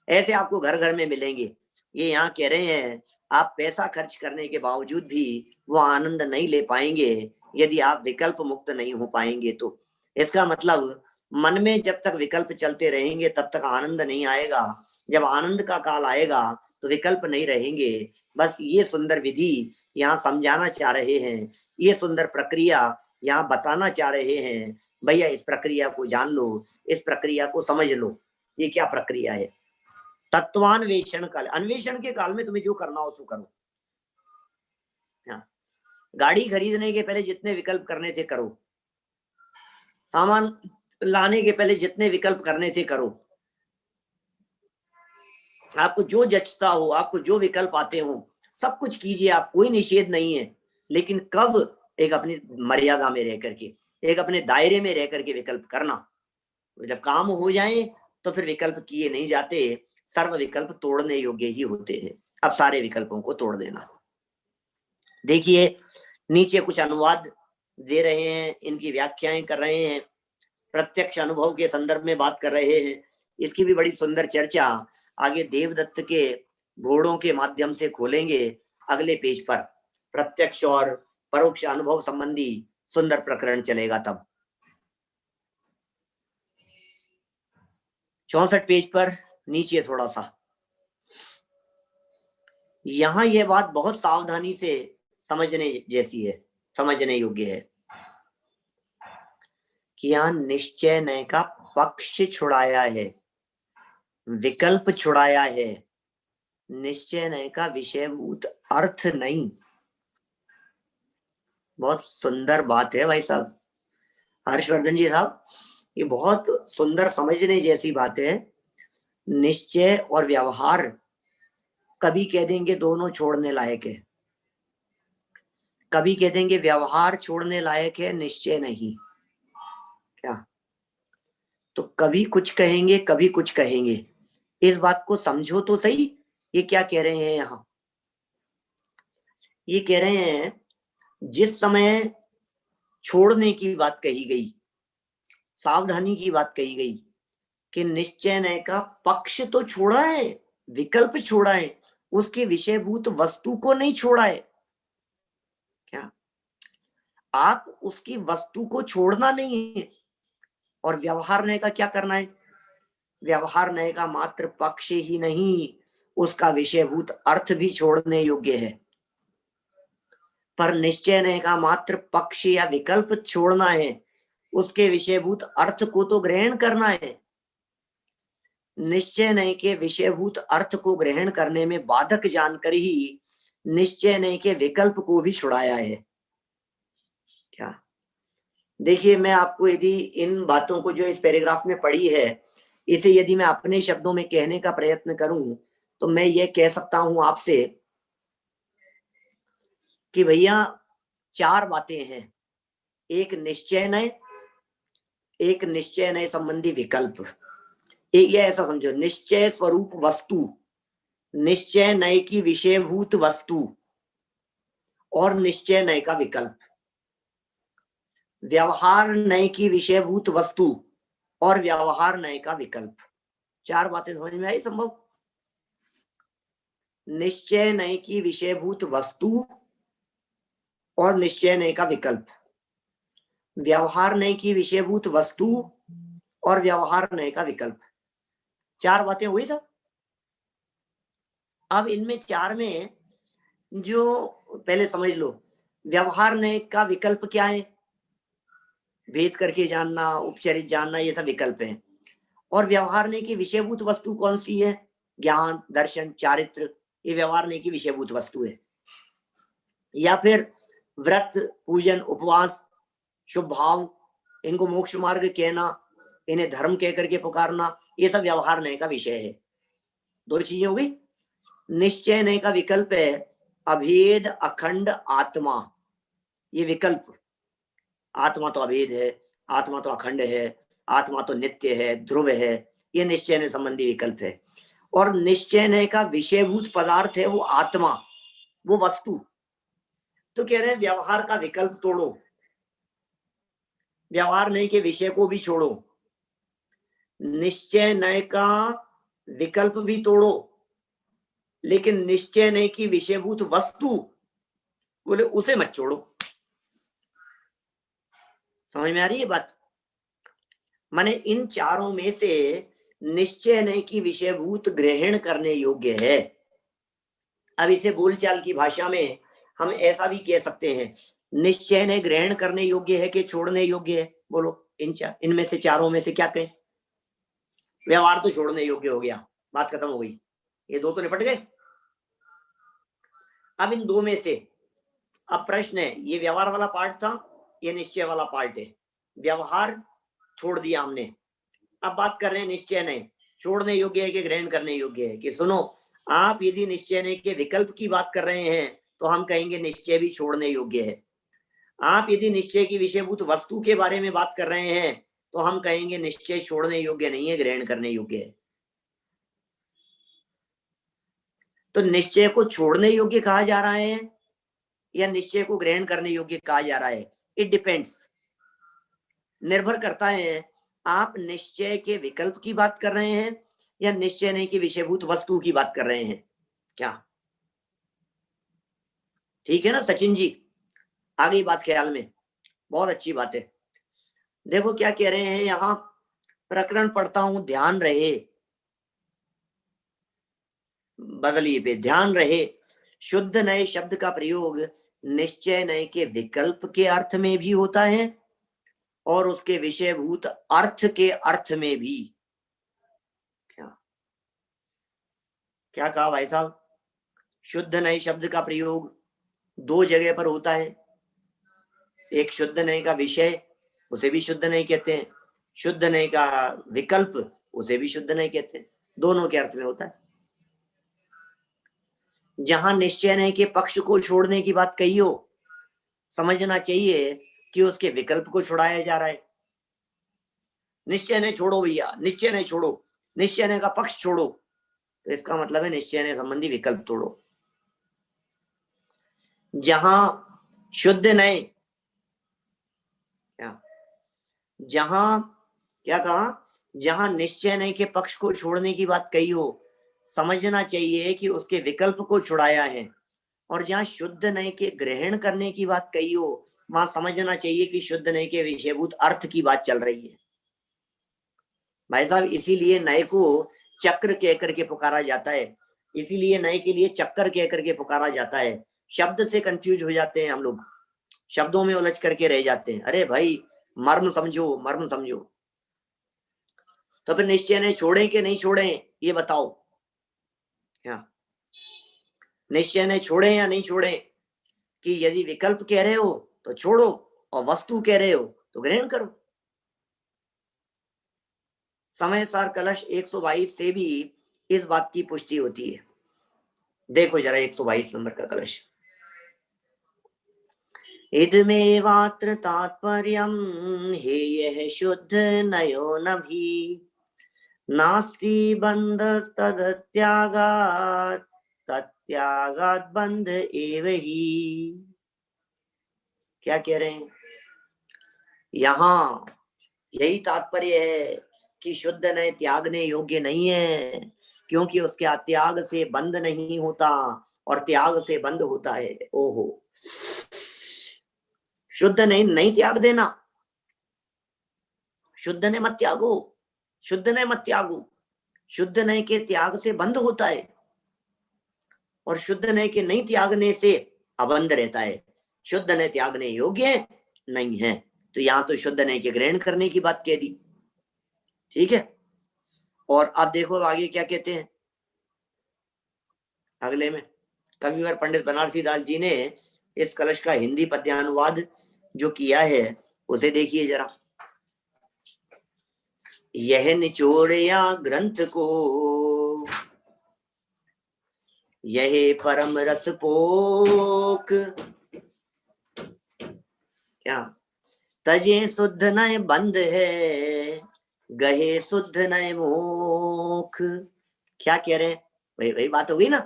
Speaker 1: ऐसे आपको घर घर में मिलेंगे। ये यहाँ कह रहे हैं आप पैसा खर्च करने के बावजूद भी वो आनंद नहीं ले पाएंगे यदि आप विकल्प मुक्त नहीं हो पाएंगे। तो इसका मतलब मन में जब तक विकल्प चलते रहेंगे तब तक आनंद नहीं आएगा। जब आनंद का काल आएगा तो विकल्प नहीं रहेंगे। बस ये सुंदर विधि यहाँ समझाना चाह रहे हैं, ये सुंदर प्रक्रिया यहाँ बताना चाह रहे हैं। भैया इस प्रक्रिया को जान लो, इस प्रक्रिया को समझ लो। ये क्या प्रक्रिया है? तत्वान्वेषण काल, अन्वेषण के काल में तुम्हें जो करना हो सो करो। हाँ, गाड़ी खरीदने के पहले जितने विकल्प करने थे करो, सामान लाने के पहले जितने विकल्प करने थे करो, आपको जो जचता हो, आपको जो विकल्प आते हो सब कुछ कीजिए, आप, कोई निषेध नहीं है। लेकिन कब? एक अपनी मर्यादा में रह करके, एक अपने दायरे में रह करके विकल्प करना। जब काम हो जाए तो फिर विकल्प किए नहीं जाते, सर्व विकल्प तोड़ने योग्य ही होते हैं। अब सारे विकल्पों को तोड़ देना। देखिए नीचे कुछ अनुवाद दे रहे हैं, इनकी व्याख्याएं कर रहे हैं, प्रत्यक्ष अनुभव के संदर्भ में बात कर रहे हैं। इसकी भी बड़ी सुंदर चर्चा आगे देवदत्त के घोड़ों के माध्यम से खोलेंगे अगले पेज पर। प्रत्यक्ष और परोक्ष अनुभव संबंधी सुंदर प्रकरण चलेगा तब। 64 पेज पर नीचे थोड़ा सा, यहां यह बात बहुत सावधानी से समझने जैसी है, समझने योग्य है कि यहां निश्चय नय का पक्ष छुड़ाया है, विकल्प छुड़ाया है, निश्चय नय का विषयभूत अर्थ नहीं। बहुत सुंदर बात है भाई साहब, हर्षवर्धन जी साहब, ये बहुत सुंदर समझने जैसी बात है। निश्चय और व्यवहार कभी कह देंगे दोनों छोड़ने लायक है, कभी कह देंगे व्यवहार छोड़ने लायक है, निश्चय नहीं। क्या? तो कभी कुछ कहेंगे कभी कुछ कहेंगे। इस बात को समझो तो सही, ये क्या कह रहे हैं यहां? ये कह रहे हैं जिस समय छोड़ने की बात कही गई, सावधानी की बात कही गई कि निश्चय नय का पक्ष तो छोड़ा है, विकल्प छोड़ा है, उसके विषयभूत वस्तु को नहीं छोड़ा है। क्या? आप उसकी वस्तु को छोड़ना नहीं है। और व्यवहार नय का क्या करना है? व्यवहार नय का मात्र पक्ष ही नहीं, उसका विषयभूत अर्थ भी छोड़ने योग्य है। पर निश्चय नय का मात्र पक्ष या विकल्प छोड़ना है, उसके विषयभूत अर्थ को तो ग्रहण करना है। निश्चय नय के विषयभूत अर्थ को ग्रहण करने में बाधक जानकर ही निश्चय नय के विकल्प को भी छुड़ाया है। क्या? देखिए मैं आपको यदि इन बातों को जो इस पैराग्राफ में पढ़ी है, इसे यदि मैं अपने शब्दों में कहने का प्रयत्न करूं तो मैं ये कह सकता हूं आपसे कि भैया 4 बातें हैं। एक निश्चय नय, एक निश्चय नय संबंधी विकल्प, एक ये ऐसा समझो निश्चय स्वरूप वस्तु, निश्चय नय की विषयभूत वस्तु और निश्चय नय का विकल्प। व्यवहार नय की विषयभूत वस्तु और व्यवहार नय का विकल्प। चार बातें समझ में आई संभव? निश्चय नय की विषयभूत वस्तु और निश्चय नय का विकल्प, व्यवहार नय की विषयभूत वस्तु और व्यवहार नय का विकल्प। चार बातें हुई सब। अब इनमें चार में जो पहले समझ लो, व्यवहार नय का विकल्प क्या है? भेद करके जानना, उपचरित जानना, ये सब विकल्प है। और व्यवहार नय की विषयभूत वस्तु कौन सी है? ज्ञान, दर्शन, चारित्र, ये व्यवहार नय की विषयभूत वस्तु है। या फिर व्रत, पूजन, उपवास, शुभ भाव, इनको मोक्ष मार्ग कहना, इन्हें धर्म कह करके पुकारना, ये सब व्यवहार नय का विषय है। दो चीजें हो गई। निश्चय नय का विकल्प है अभेद अखंड आत्मा, ये विकल्प। आत्मा तो अभेद है, आत्मा तो अखंड है, आत्मा तो नित्य है, ध्रुव है, ये निश्चय नय संबंधी विकल्प है। और निश्चय नय का विषयभूत पदार्थ है वो आत्मा, वो वस्तु। तो कह रहे हैं व्यवहार का विकल्प तोड़ो, व्यवहार नय के विषय को भी छोड़ो, निश्चय नय का विकल्प भी तोड़ो, लेकिन निश्चय नय की विषयभूत वस्तु बोले उसे मत छोड़ो। समझ में आ रही है बात? माने इन चारों में से निश्चय नय की विषयभूत ग्रहण करने योग्य है। अब इसे बोलचाल की भाषा में हम ऐसा भी कह सकते हैं, निश्चय नय ग्रहण करने योग्य है कि छोड़ने योग्य है? बोलो इनमें से चारों में से क्या कहें? व्यवहार तो छोड़ने योग्य हो गया, बात खत्म हो गई, ये दो तो निपट गए। अब इन दो में से अब प्रश्न है, ये व्यवहार वाला पार्ट था, ये निश्चय वाला पार्ट है। व्यवहार छोड़ दिया हमने, अब बात कर रहे हैं निश्चय नय छोड़ने योग्य है कि ग्रहण करने योग्य है। कि सुनो, आप यदि निश्चय नय के विकल्प की बात कर रहे हैं तो हम कहेंगे निश्चय भी छोड़ने योग्य है। आप यदि निश्चय की विषयभूत वस्तु के बारे में बात कर रहे हैं तो हम कहेंगे निश्चय छोड़ने योग्य नहीं है, ग्रहण करने योग्य है। तो निश्चय को छोड़ने योग्य कहा जा रहा है या निश्चय को ग्रहण करने योग्य कहा जा रहा है? इट डिपेंड्स, निर्भर करता है आप निश्चय के विकल्प की बात कर रहे हैं या निश्चय नहीं की विषयभूत वस्तु की बात कर रहे हैं। क्या ठीक है ना सचिन जी? आ गई बात ख्याल में? बहुत अच्छी बात है। देखो क्या कह रहे हैं यहां, प्रकरण पढ़ता हूं, ध्यान रहे, बदलिए पे ध्यान रहे, शुद्ध नए शब्द का प्रयोग निश्चय नए के विकल्प के अर्थ में भी होता है और उसके विषयभूत अर्थ के अर्थ में भी। क्या कहा भाई साहब? शुद्ध नए शब्द का प्रयोग दो जगह पर होता है, एक शुद्ध नए का विषय, उसे भी शुद्ध नए कहते हैं, शुद्ध नए का विकल्प, उसे भी शुद्ध नए कहते हैं, दोनों के अर्थ में होता है। जहां निश्चय नए के पक्ष को छोड़ने की बात कही हो, समझना चाहिए कि उसके विकल्प को छुड़ाया जा रहा है। निश्चय नए छोड़ो भैया, निश्चय नए छोड़ो, निश्चय नए का पक्ष छोड़ो, तो इसका मतलब है निश्चय नए संबंधी विकल्प तोड़ो। जहां शुद्ध नए, जहां क्या कहा, जहां निश्चय नए के पक्ष को छोड़ने की बात कही हो, समझना चाहिए कि उसके विकल्प को छुड़ाया है। और जहां शुद्ध नए के ग्रहण करने की बात कही हो, वहां समझना चाहिए कि शुद्ध नए के विषयभूत अर्थ की बात चल रही है। भाई साहब इसीलिए नए को चक्र कह करके पुकारा जाता है, इसीलिए नए के लिए चक्कर कह करके पुकारा जाता है। शब्द से कंफ्यूज हो जाते हैं हम लोग, शब्दों में उलझ करके रह जाते हैं। अरे भाई मर्म समझो, मर्म समझो। तो फिर निश्चय नए छोड़ें कि नहीं छोड़ें ये बताओ? क्या निश्चय नए छोड़ें या नहीं छोड़ें? कि यदि विकल्प कह रहे हो तो छोड़ो और वस्तु कह रहे हो तो ग्रहण करो। समय सार कलश 122 से भी इस बात की पुष्टि होती है। देखो जरा 122 नंबर का कलश। इदमेवात्र तात्पर्यं हेयः शुद्ध नयो नभि नास्ति बन्धस्तदत्यागात् तत्यागात् बंध एव ही। क्या कह रहे हैं? यहाँ यही तात्पर्य है कि शुद्ध नय त्यागने योग्य नहीं है, क्योंकि उसके त्याग से बंद नहीं होता और त्याग से बंद होता है। ओहो, शुद्ध नहीं त्याग देना, शुद्ध ने मत त्यागो, शुद्ध ने मत त्यागो, शुद्ध नय के त्याग से बंद होता है और शुद्ध नय के नहीं त्यागने से अबंध रहता है। शुद्ध नय त्यागने योग्य नहीं है। तो यहां तो शुद्ध नय के ग्रहण करने की बात कह दी, ठीक है। और अब देखो आगे क्या कहते हैं अगले में। कविवर पंडित बनारसी दास जी ने इस कलश का हिंदी पद्यानुवाद जो किया है उसे देखिए जरा। यह निचोड़या ग्रंथ को, यह परम रस पोक, क्या तजे शुद्ध नय बंद है, गहे शुद्ध नय मोख। क्या कह रहे हैं? वही बात हो गई ना।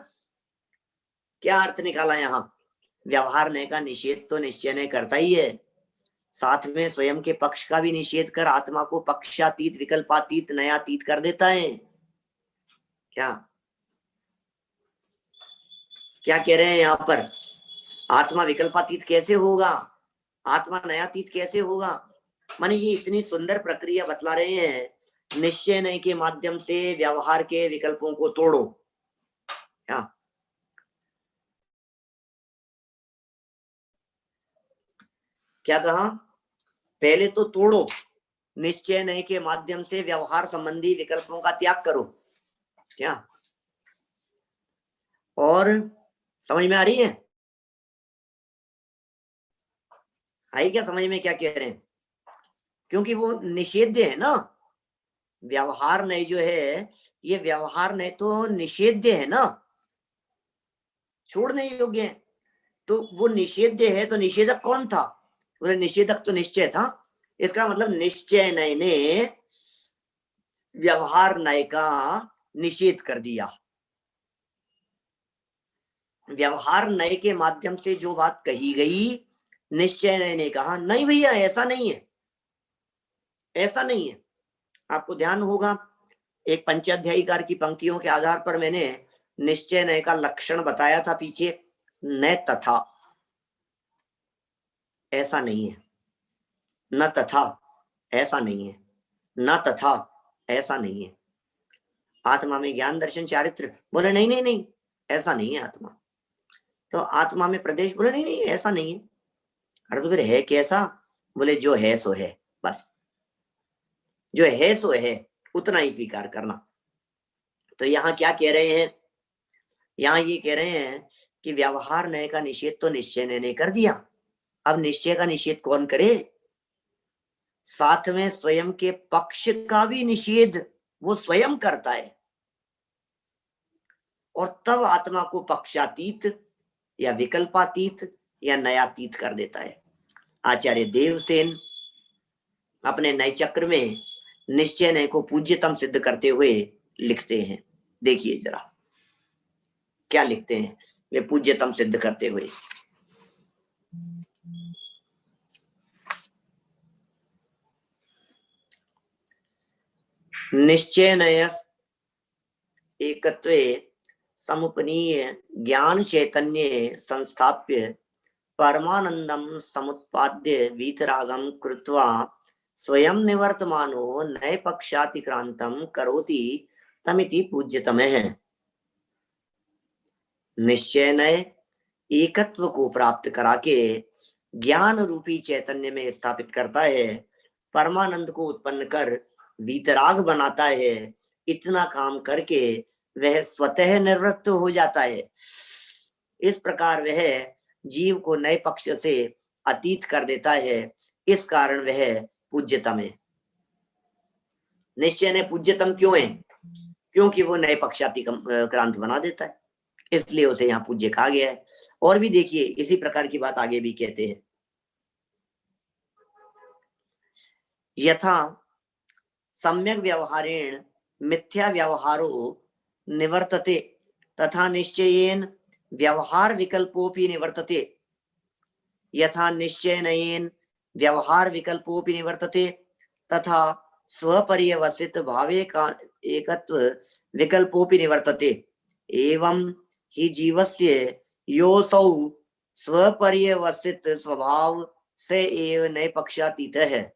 Speaker 1: क्या अर्थ निकाला यहाँ? व्यवहार नय का निषेध तो निश्चय नय करता ही है, साथ में स्वयं के पक्ष का भी निषेध कर आत्मा को पक्षातीत, विकल्पातीत, नयातीत कर देता है। क्या क्या कह रहे हैं यहाँ पर? आत्मा विकल्पातीत कैसे होगा, आत्मा नयातीत कैसे होगा? माने ये इतनी सुंदर प्रक्रिया बतला रहे हैं, निश्चय नय के माध्यम से व्यवहार के विकल्पों को तोड़ो। क्या कहा? पहले तो तोड़ो, निश्चय नय के माध्यम से व्यवहार संबंधी विकल्पों का त्याग करो। क्या? और समझ में आ रही है? आई क्या समझ में क्या कह रहे हैं? क्योंकि वो निषेध्य है ना, व्यवहार नय जो है ये व्यवहार नय तो निषेध्य है ना, छोड़ने योग्य है। तो वो निषेध्य है तो निषेधक कौन था? बोले निषेधक तो निश्चय था। इसका मतलब निश्चय नय ने व्यवहार नय का निषेध कर दिया। व्यवहार नय के माध्यम से जो बात कही गई, निश्चय नय ने कहा नहीं भैया ऐसा नहीं है, ऐसा नहीं है। आपको ध्यान होगा एक पंचाध्यायीकार की पंक्तियों के आधार पर मैंने निश्चय नय का लक्षण बताया था पीछे, न तथा, ऐसा नहीं है, न तथा ऐसा नहीं है, न तथा ऐसा नहीं है। आत्मा में ज्ञान दर्शन चारित्र, बोले नहीं नहीं नहीं ऐसा नहीं है आत्मा। तो आत्मा में प्रदेश, बोले नहीं नहीं ऐसा नहीं है। अरे तो फिर है कैसा? बोले जो है सो है, बस जो है सो है उतना ही स्वीकार करना। तो यहाँ क्या कह रहे हैं? यहाँ ये कह रहे हैं कि व्यवहार नय का निषेध तो निश्चय ने कर दिया, अब निश्चय का निषेध कौन करे? साथ में स्वयं के पक्ष का भी निषेध वो स्वयं करता है और तब आत्मा को पक्षातीत या विकल्पातीत या नयातीत कर देता है। आचार्य देवसेन अपने नए चक्र में निश्चय नय को पूज्यतम सिद्ध करते हुए लिखते हैं। देखिए जरा क्या लिखते हैं वे पूज्यतम सिद्ध करते हुए। निश्चय नय एकत्वे समुपनीय ज्ञान चैतन्य संस्थाप्य परमानंदम समुत्पाद्य वीतरागम कृत्वा स्वयं निवर्तमानो नए पक्षातिक्रांतम करोति तमिति पूज्यतम है। निश्चय नय एकत्व को प्राप्त करा के ज्ञान रूपी चैतन्य में स्थापित करता है, परमानंद को उत्पन्न कर वीतराग बनाता है। इतना काम करके वह स्वतः निवृत्त हो जाता है। इस प्रकार वह जीव को नए पक्ष से अतीत कर देता है, इस कारण वह पूज्यतम है। निश्चय ने पूज्यतम क्यों है? क्योंकि वो नए पक्षातिक्रांत बना देता है, इसलिए उसे यहाँ पूज्य कहा गया है। और भी देखिए इसी प्रकार की बात आगे भी कहते हैं। यथा सम्यक व्यवहारेण मिथ्या व्यवहारो निवर्तते तथा निश्चयेन व्यवहार विकल्पोपि निवर्तते। यथा निश्चयनयेन व्यवहार विकल्पोपि निवर्तते तथा स्वपर्यवसित भावे का एकत्व विकल्पोपि निवर्तते। एवं ही जीवस्य योऽसौ स्वपर्यवसित स्वभाव से एव नए पक्षातीत है।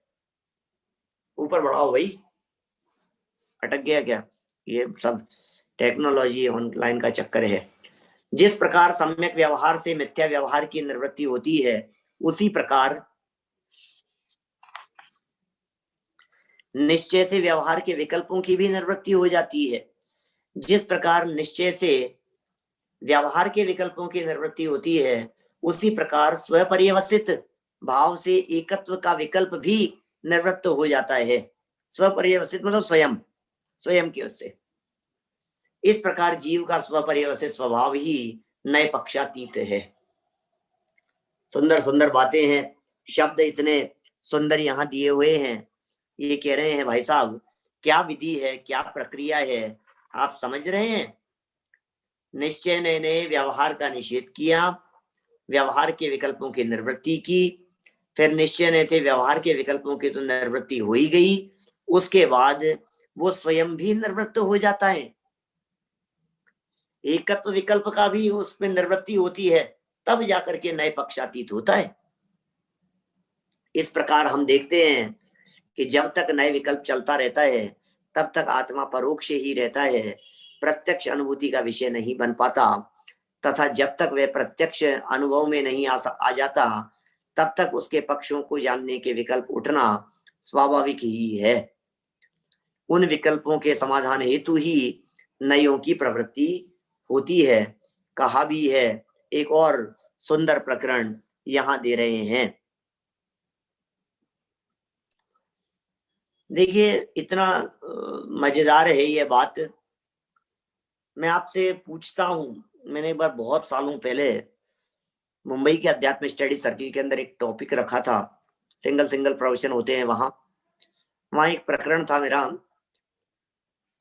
Speaker 1: ऊपर बढ़ाओ भाई, अटक गया क्या? ये सब टेक्नोलॉजी ऑनलाइन का चक्कर है। जिस प्रकार सम्यक व्यवहार से मिथ्या व्यवहार की निवृत्ति होती है, उसी प्रकार निश्चय से व्यवहार के विकल्पों की भी निवृत्ति हो जाती है। जिस प्रकार निश्चय से व्यवहार के विकल्पों की निवृत्ति होती है, उसी प्रकार स्वपर्यवसित भाव से एकत्व का विकल्प भी निवृत्त हो जाता है। स्वपर्यवसित मतलब स्वयं, स्वयं की उससे। इस प्रकार जीव का स्वपर्यवसित स्वभाव ही नए पक्षातीत है। सुंदर सुंदर बातें हैं, शब्द इतने सुंदर यहाँ दिए हुए हैं। ये कह रहे हैं भाई साहब, क्या विधि है, क्या प्रक्रिया है, आप समझ रहे हैं? निश्चय ने व्यवहार का निषेध किया, व्यवहार के विकल्पों की निवृत्ति की, फिर निश्चय ने से व्यवहार के विकल्पों की तो निवृत्ति हो ही गई, उसके बाद वो स्वयं भी निवृत्त हो जाता है। एकत्व विकल्प का भी उसमें निवृत्ति होती है, तब जाकर के नए पक्षातीत होता है। इस प्रकार हम देखते हैं कि जब तक नए विकल्प चलता रहता है, तब तक आत्मा परोक्ष ही रहता है, प्रत्यक्ष अनुभूति का विषय नहीं बन पाता। तथा जब तक वह प्रत्यक्ष अनुभव में नहीं आ जाता, तब तक उसके पक्षों को जानने के विकल्प उठना स्वाभाविक ही है। उन विकल्पों के समाधान हेतु ही नयों की प्रवृत्ति होती है। कहा भी है, एक और सुंदर प्रकरण यहां दे रहे हैं। देखिए, इतना मजेदार है ये बात। मैं आपसे पूछता हूं, मैंने एक बार बहुत सालों पहले मुंबई के अध्यात्म स्टडी सर्किल के अंदर एक टॉपिक रखा था, सिंगल प्रोफेशन होते हैं वहां एक प्रकरण था मेरा,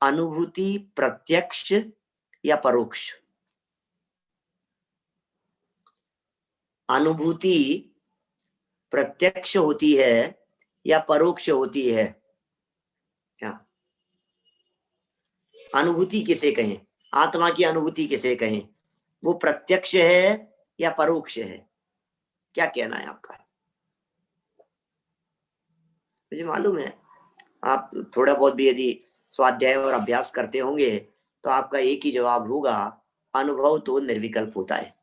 Speaker 1: अनुभूति प्रत्यक्ष या परोक्ष। अनुभूति प्रत्यक्ष होती है या परोक्ष होती है? क्या अनुभूति किसे कहें, आत्मा की अनुभूति किसे कहें, वो प्रत्यक्ष है या परोक्ष है? क्या कहना है आपका? मुझे मालूम है आप थोड़ा बहुत भी यदि स्वाध्याय और अभ्यास करते होंगे तो आपका एक ही जवाब होगा, अनुभव तो निर्विकल्प होता है।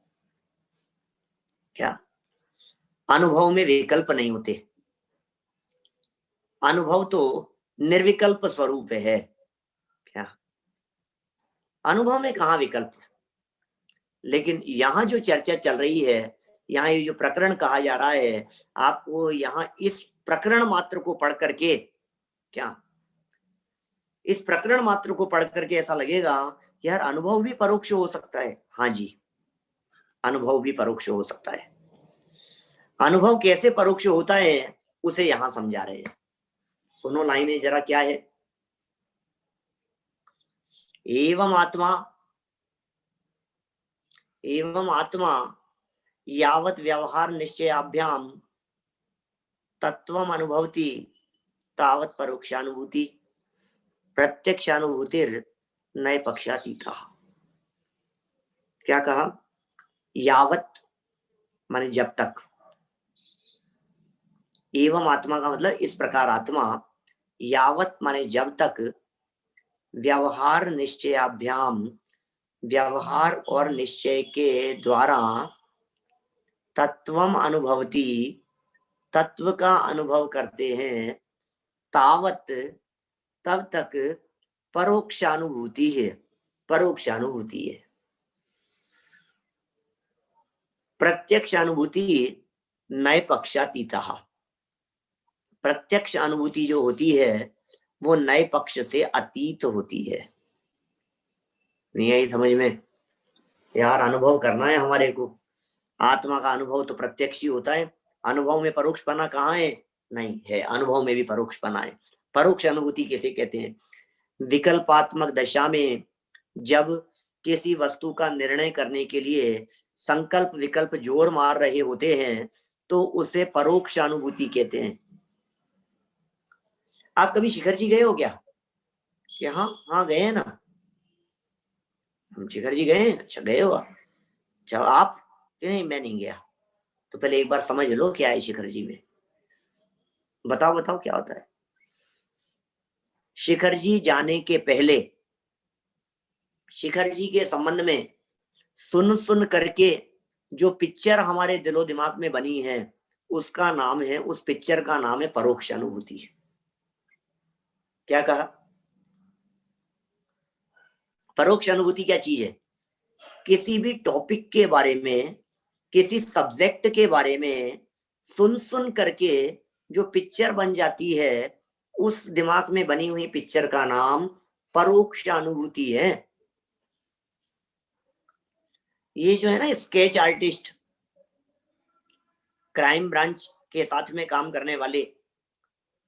Speaker 1: क्या अनुभव में विकल्प नहीं होते? अनुभव तो निर्विकल्प स्वरूप है। क्या अनुभव में कहाँ विकल्प? लेकिन यहाँ जो चर्चा चल रही है, यहाँ ये जो प्रकरण कहा जा रहा है, आपको यहाँ इस प्रकरण मात्र को पढ़ करके, क्या इस प्रकरण मात्र को पढ़ करके ऐसा लगेगा यार अनुभव भी परोक्ष हो सकता है। हाँ जी, अनुभव भी परोक्ष हो सकता है। अनुभव कैसे परोक्ष होता है उसे यहां समझा रहे हैं। सुनो लाइनें जरा, क्या है? एवं आत्मा यावत व्यवहार निश्चयाभ्याम तत्वम अनुभवति तावत परोक्षानुभूति प्रत्यक्षानुभूतिर नए पक्षातीतः। क्या कहा? यावत माने जब तक, एवं आत्मा का मतलब इस प्रकार आत्मा, यावत माने जब तक, व्यवहार निश्चयाभ्याम व्यवहार और निश्चय के द्वारा तत्वम अनुभवती तत्व का अनुभव करते हैं, तावत तब तक परोक्षानुभूति है, परोक्षानुभूति है। प्रत्यक्ष अनुभूति नए पक्षातीतः, प्रत्यक्ष अनुभूति जो होती है वो नए पक्ष से अतीत होती है। नहीं आई समझ में? यार अनुभव करना है हमारे को, आत्मा का अनुभव तो प्रत्यक्ष ही होता है, अनुभव में परोक्षपना कहाँ है? नहीं है, अनुभव में भी परोक्षपना है। परोक्ष अनुभूति किसे कहते हैं? विकल्पात्मक दशा में जब किसी वस्तु का निर्णय करने के लिए संकल्प विकल्प जोर मार रहे होते हैं, तो उसे परोक्ष अनुभूति कहते हैं। आप कभी शिखर जी गए हो क्या? कि हाँ हाँ गए हैं ना, हम शिखर जी गए हैं। अच्छा गए हो आप? अच्छा आप? कि नहीं मैं नहीं गया। तो पहले एक बार समझ लो क्या है शिखर जी में। बताओ बताओ क्या होता है। शिखर जी जाने के पहले, शिखर जी के संबंध में सुन सुन करके जो पिक्चर हमारे दिलो दिमाग में बनी है, उसका नाम है, उस पिक्चर का नाम है परोक्ष अनुभूति। क्या कहा? परोक्ष अनुभूति क्या चीज है? किसी भी टॉपिक के बारे में, किसी सब्जेक्ट के बारे में सुन सुन करके जो पिक्चर बन जाती है, उस दिमाग में बनी हुई पिक्चर का नाम परोक्ष अनुभूति है। ये जो है ना स्केच आर्टिस्ट, क्राइम ब्रांच के साथ में काम करने वाले,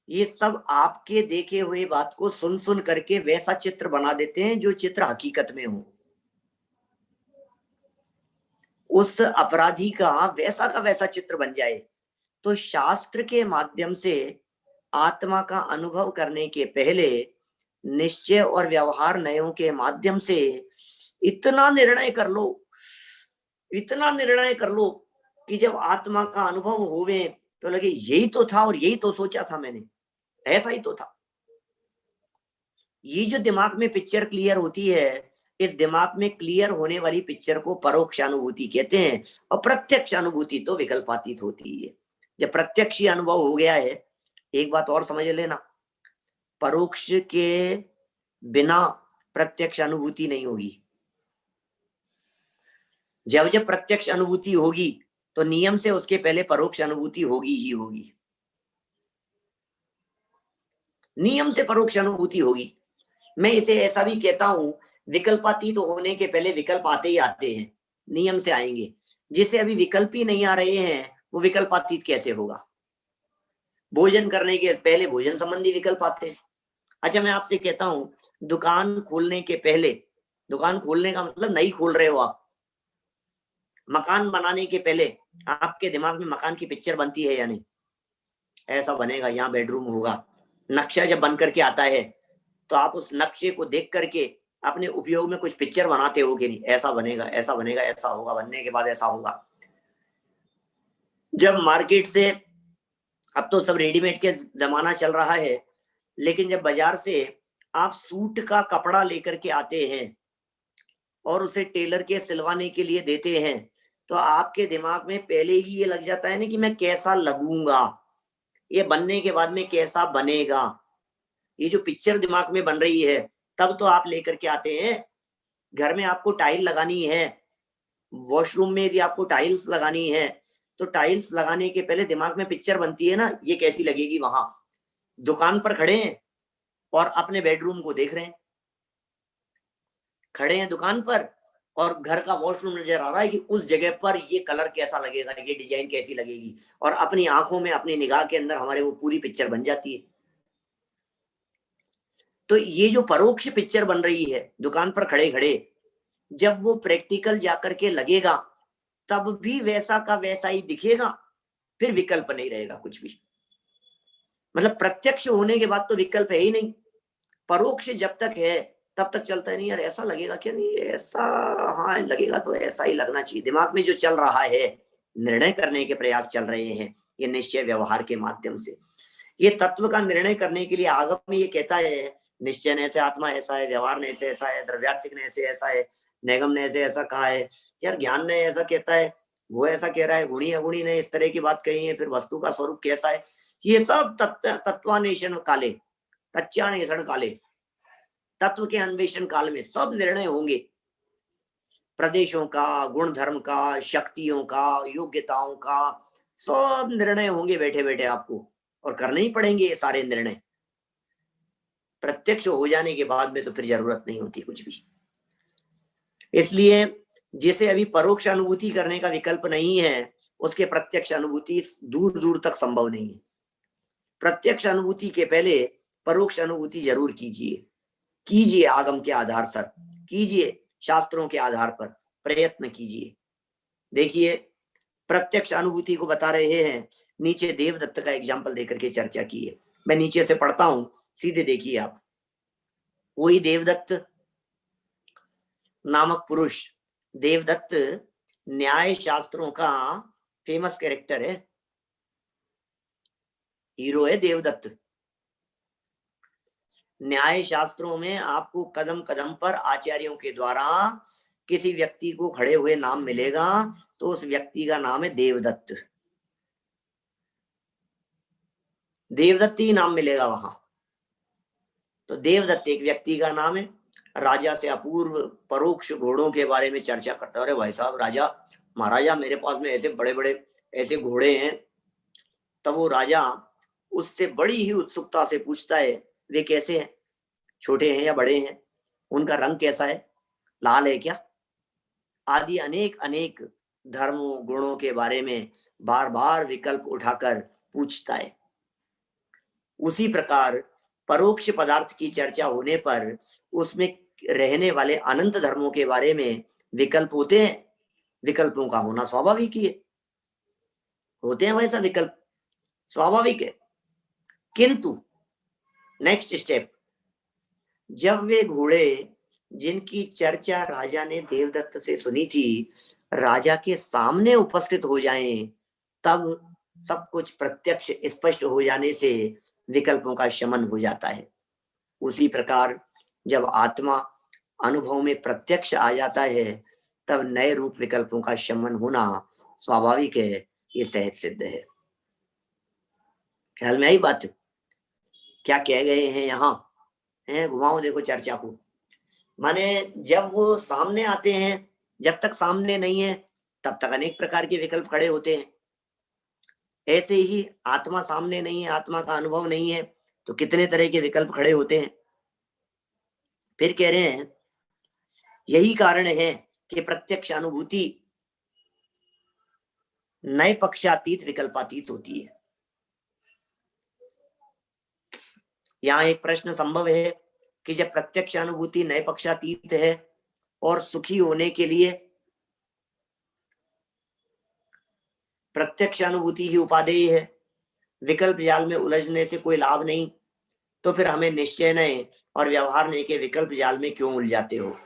Speaker 1: ये सब आपके देखे हुए बात को सुन सुन करके वैसा चित्र बना देते हैं जो चित्र हकीकत में हो। उस अपराधी का वैसा चित्र बन जाए। तो शास्त्र के माध्यम से आत्मा का अनुभव करने के पहले निश्चय और व्यवहार नयों के माध्यम से इतना निर्णय कर लो, इतना निर्णय कर लो कि जब आत्मा का अनुभव होवे तो लगे यही तो था और यही तो सोचा था मैंने, ऐसा ही तो था। ये जो दिमाग में पिक्चर क्लियर होती है, इस दिमाग में क्लियर होने वाली पिक्चर को परोक्ष अनुभूति कहते हैं। और प्रत्यक्ष अनुभूति तो विकल्पातीत होती है। जब प्रत्यक्ष अनुभव हो गया है, एक बात और समझ लेना, परोक्ष के बिना प्रत्यक्ष अनुभूति नहीं होगी। जब जब प्रत्यक्ष अनुभूति होगी तो नियम से उसके पहले परोक्ष अनुभूति होगी ही होगी। नियम से परोक्ष अनुभूति होगी। मैं इसे ऐसा भी कहता हूं, विकल्पातीत तो होने के पहले विकल्प आते ही आते हैं, नियम से आएंगे। जिसे अभी विकल्प ही नहीं आ रहे हैं, वो विकल्पातीत कैसे होगा? भोजन करने के पहले भोजन संबंधी विकल्प आते हैं। अच्छा मैं आपसे कहता हूं, दुकान खोलने के पहले, दुकान खोलने का मतलब नहीं खोल रहे हो आप, मकान बनाने के पहले आपके दिमाग में मकान की पिक्चर बनती है या नहीं? ऐसा बनेगा, यहाँ बेडरूम होगा। नक्शा जब बन करके आता है तो आप उस नक्शे को देख करके अपने उपयोग में कुछ पिक्चर बनाते हो कि नहीं? ऐसा बनेगा, ऐसा बनेगा, ऐसा होगा, बनने के बाद ऐसा होगा। जब मार्केट से, अब तो सब रेडीमेड के जमाना चल रहा है, लेकिन जब बाजार से आप सूट का कपड़ा लेकर के आते हैं और उसे टेलर के सिलवाने के लिए देते हैं, तो आपके दिमाग में पहले ही ये लग जाता है ना कि मैं कैसा लगूंगा, ये बनने के बाद में कैसा बनेगा। ये जो पिक्चर दिमाग में बन रही है, तब तो आप लेकर के आते हैं। घर में आपको टाइल लगानी है, वॉशरूम में यदि आपको टाइल्स लगानी है, तो टाइल्स लगाने के पहले दिमाग में पिक्चर बनती है ना, ये कैसी लगेगी वहां। दुकान पर खड़े हैं और अपने बेडरूम को देख रहे हैं, खड़े हैं दुकान पर और घर का वॉशरूम नजर आ रहा है कि उस जगह पर ये कलर कैसा लगेगा, ये डिजाइन कैसी लगेगी, और अपनी आंखों में, अपनी निगाह के अंदर हमारे वो पूरी पिक्चर बन जाती है। तो ये जो परोक्ष पिक्चर बन रही है दुकान पर खड़े खड़े, जब वो प्रैक्टिकल जाकर के लगेगा तब भी वैसा का वैसा ही दिखेगा, फिर विकल्प नहीं रहेगा कुछ भी। मतलब प्रत्यक्ष होने के बाद तो विकल्प है ही नहीं, परोक्ष जब तक है तब तक चलता है नहीं यार ऐसा लगेगा क्या, नहीं ऐसा, हाँ लगेगा तो ऐसा ही लगना चाहिए। दिमाग में जो चल रहा है, निर्णय करने के प्रयास चल रहे हैं, ये निश्चय व्यवहार के माध्यम से। ये तत्व का निर्णय करने के लिए आगम में ये कहता है, निश्चय ने ऐसे आत्मा ऐसा है, व्यवहार ने ऐसे ऐसा है, द्रव्यार्थिक ने ऐसे ऐसा है, निगम ने ऐसे ऐसा कहा है। यार ज्ञान ने ऐसा कहता है, वो ऐसा कह रहा है, गुणी अगुणी ने इस तरह की बात कही है, फिर वस्तु का स्वरूप कैसा है, ये सब तत्वान्वेषण काले, तच्चान्वेषण काले, तत्व के अन्वेषण काल में सब निर्णय होंगे। प्रदेशों का, गुण धर्म का, शक्तियों का, योग्यताओं का, सब निर्णय होंगे बैठे बैठे आपको, और करने ही पड़ेंगे ये सारे निर्णय। प्रत्यक्ष हो जाने के बाद में तो फिर जरूरत नहीं होती कुछ भी। इसलिए जिसे अभी परोक्ष अनुभूति करने का विकल्प नहीं है, उसके प्रत्यक्ष अनुभूति दूर दूर तक संभव नहीं है। प्रत्यक्ष अनुभूति के पहले परोक्ष अनुभूति जरूर कीजिए, कीजिए आगम के आधार पर, कीजिए शास्त्रों के आधार पर, प्रयत्न कीजिए। देखिए प्रत्यक्ष अनुभूति को बता रहे हैं। नीचे देवदत्त का एग्जाम्पल देकर के चर्चा की है। मैं नीचे से पढ़ता हूं, सीधे देखिए आप। कोई देवदत्त नामक पुरुष, देवदत्त न्याय शास्त्रों का फेमस कैरेक्टर है, हीरो है देवदत्त। न्याय शास्त्रों में आपको कदम कदम पर आचार्यों के द्वारा किसी व्यक्ति को खड़े हुए नाम मिलेगा, तो उस व्यक्ति का नाम है देवदत्त। देवदत्त ही नाम मिलेगा वहां। तो देवदत्त एक व्यक्ति का नाम है। राजा से अपूर्व परोक्ष घोड़ों के बारे में चर्चा करता है। अरे भाई साहब, राजा महाराजा मेरे पास में ऐसे बड़े बड़े ऐसे घोड़े हैं। तब वो राजा उससे बड़ी ही उत्सुकता से पूछता है, वे कैसे हैं, छोटे हैं या बड़े हैं, उनका रंग कैसा है, लाल है क्या, आदि अनेक अनेक धर्मों गुणों के बारे में बार बार विकल्प उठाकर पूछता है। उसी प्रकार परोक्ष पदार्थ की चर्चा होने पर उसमें रहने वाले अनंत धर्मों के बारे में विकल्प होते हैं। विकल्पों का होना स्वाभाविक ही है, होते हैं वैसा विकल्प, स्वाभाविक है। किंतु नेक्स्ट स्टेप, जब वे घोड़े जिनकी चर्चा राजा ने देवदत्त से सुनी थी राजा के सामने उपस्थित हो जाएं, तब सब कुछ प्रत्यक्ष स्पष्ट हो जाने से विकल्पों का शमन हो जाता है। उसी प्रकार जब आत्मा अनुभव में प्रत्यक्ष आ जाता है, तब नए रूप विकल्पों का शमन होना स्वाभाविक है, ये सहज सिद्ध है। ख्याल में आई बात? क्या कह गए हैं यहाँ है? घुमाओ देखो चर्चा को। माने जब वो सामने आते हैं, जब तक सामने नहीं है तब तक अनेक प्रकार के विकल्प खड़े होते हैं। ऐसे ही आत्मा सामने नहीं है, आत्मा का अनुभव नहीं है, तो कितने तरह के विकल्प खड़े होते हैं। फिर कह रहे हैं यही कारण है कि प्रत्यक्ष अनुभूति नए पक्षातीत विकल्पातीत होती है। यहाँ एक प्रश्न संभव है कि जब प्रत्यक्ष अनुभूति नए पक्षातीत है और सुखी होने के लिए प्रत्यक्ष अनुभूति ही उपादेय है, विकल्प जाल में उलझने से कोई लाभ नहीं, तो फिर हमें निश्चय नए और व्यवहार नए के विकल्प जाल में क्यों उलझाते हो?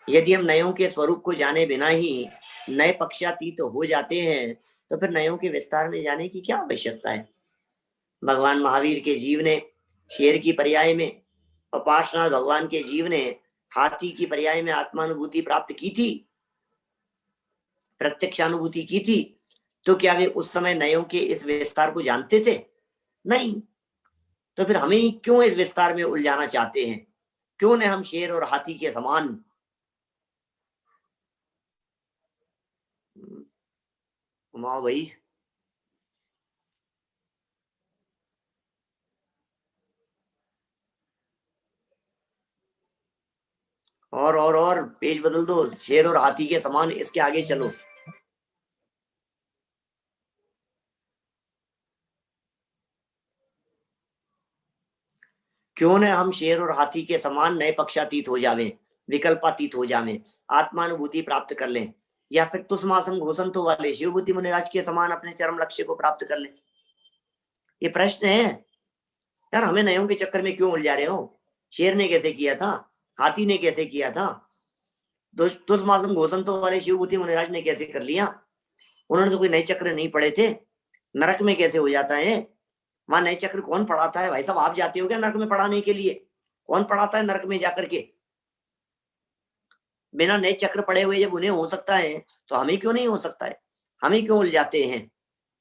Speaker 1: यदि हम नयों के स्वरूप को जाने बिना ही नए पक्षातीत हो जाते हैं, तो फिर नयों के विस्तार में जाने की क्या आवश्यकता है? भगवान महावीर के जीव ने शेर की पर्याय में और पार्श्वनाथ भगवान के जीव ने हाथी की पर्याय में आत्मानुभूति प्राप्त की थी, प्रत्यक्षानुभूति की थी, तो क्या वे उस समय नयों के इस विस्तार को जानते थे? नहीं। तो फिर हमें क्यों इस विस्तार में उलझाना चाहते हैं? क्यों न हम शेर और हाथी के समान घुमाओ भाई। और पेज बदल दो, शेर और हाथी के समान, इसके आगे चलो। क्यों न हम शेर और हाथी के समान नए पक्षातीत हो जावें, विकल्पातीत हो जावें, आत्मानुभूति प्राप्त कर लें, या फिर तुस्मासम घोषंतो वाले शिवभूति मुनिराज के समान अपने चरम लक्ष्य को प्राप्त कर लें। ये प्रश्न है यार, हमें नयों के चक्कर में क्यों उलझा रहे हो? शेर ने कैसे किया था, हाथी ने कैसे किया था, तुस्मासम घोषंतो वाले शिवभूति मुनिराज ने कैसे कर लिया? उन्होंने तो कोई नए चक्र नहीं पढ़े थे। नरक में कैसे हो जाता है? वहां नए चक्र कौन पढ़ाता है? भाई साहब, आप जाते हो क्या नरक में पढ़ाने के लिए? कौन पढ़ाता है नरक में जाकर के? बिना नए चक्र पढ़े हुए जब उन्हें हो सकता है, तो हमें क्यों नहीं हो सकता है? हमें क्यों उलझाते हैं?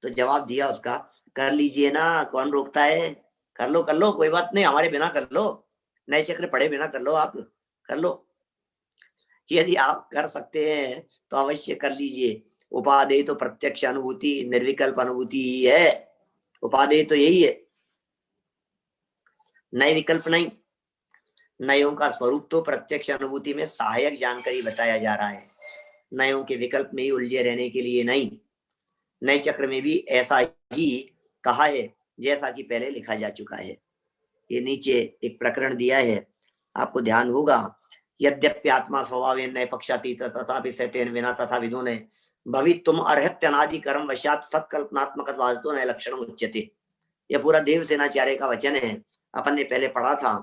Speaker 1: तो जवाब दिया उसका, कर लीजिए ना, कौन रोकता है? कर लो, कोई बात नहीं, हमारे बिना कर लो, नए चक्र पढ़े बिना कर लो, आप कर लो। यदि आप कर सकते हैं तो अवश्य कर लीजिए। उपादेय तो प्रत्यक्ष अनुभूति, निर्विकल्प अनुभूति ही है। उपादेय तो यही है, नए विकल्प नहीं। नयों का स्वरूप तो प्रत्यक्ष अनुभूति में सहायक जानकारी बताया जा रहा है, नयों के विकल्प में ही उलझे रहने के लिए नहीं। नए चक्र में भी ऐसा ही कहा है जैसा कि पहले लिखा जा चुका है। ये नीचे एक प्रकरण दिया है, आपको ध्यान होगा, यद्यप्यात्मा स्वभावेन नए पक्षातीत तथापि सतेन विना तथा विदो ने भवितुम अर्हत्यनादि कर्म वशात सत्कल्पनात्मकत्वादतो नए लक्षण उच्यते। यह पूरा देव सेनाचार्य का वचन है। अपन ने पहले पढ़ा था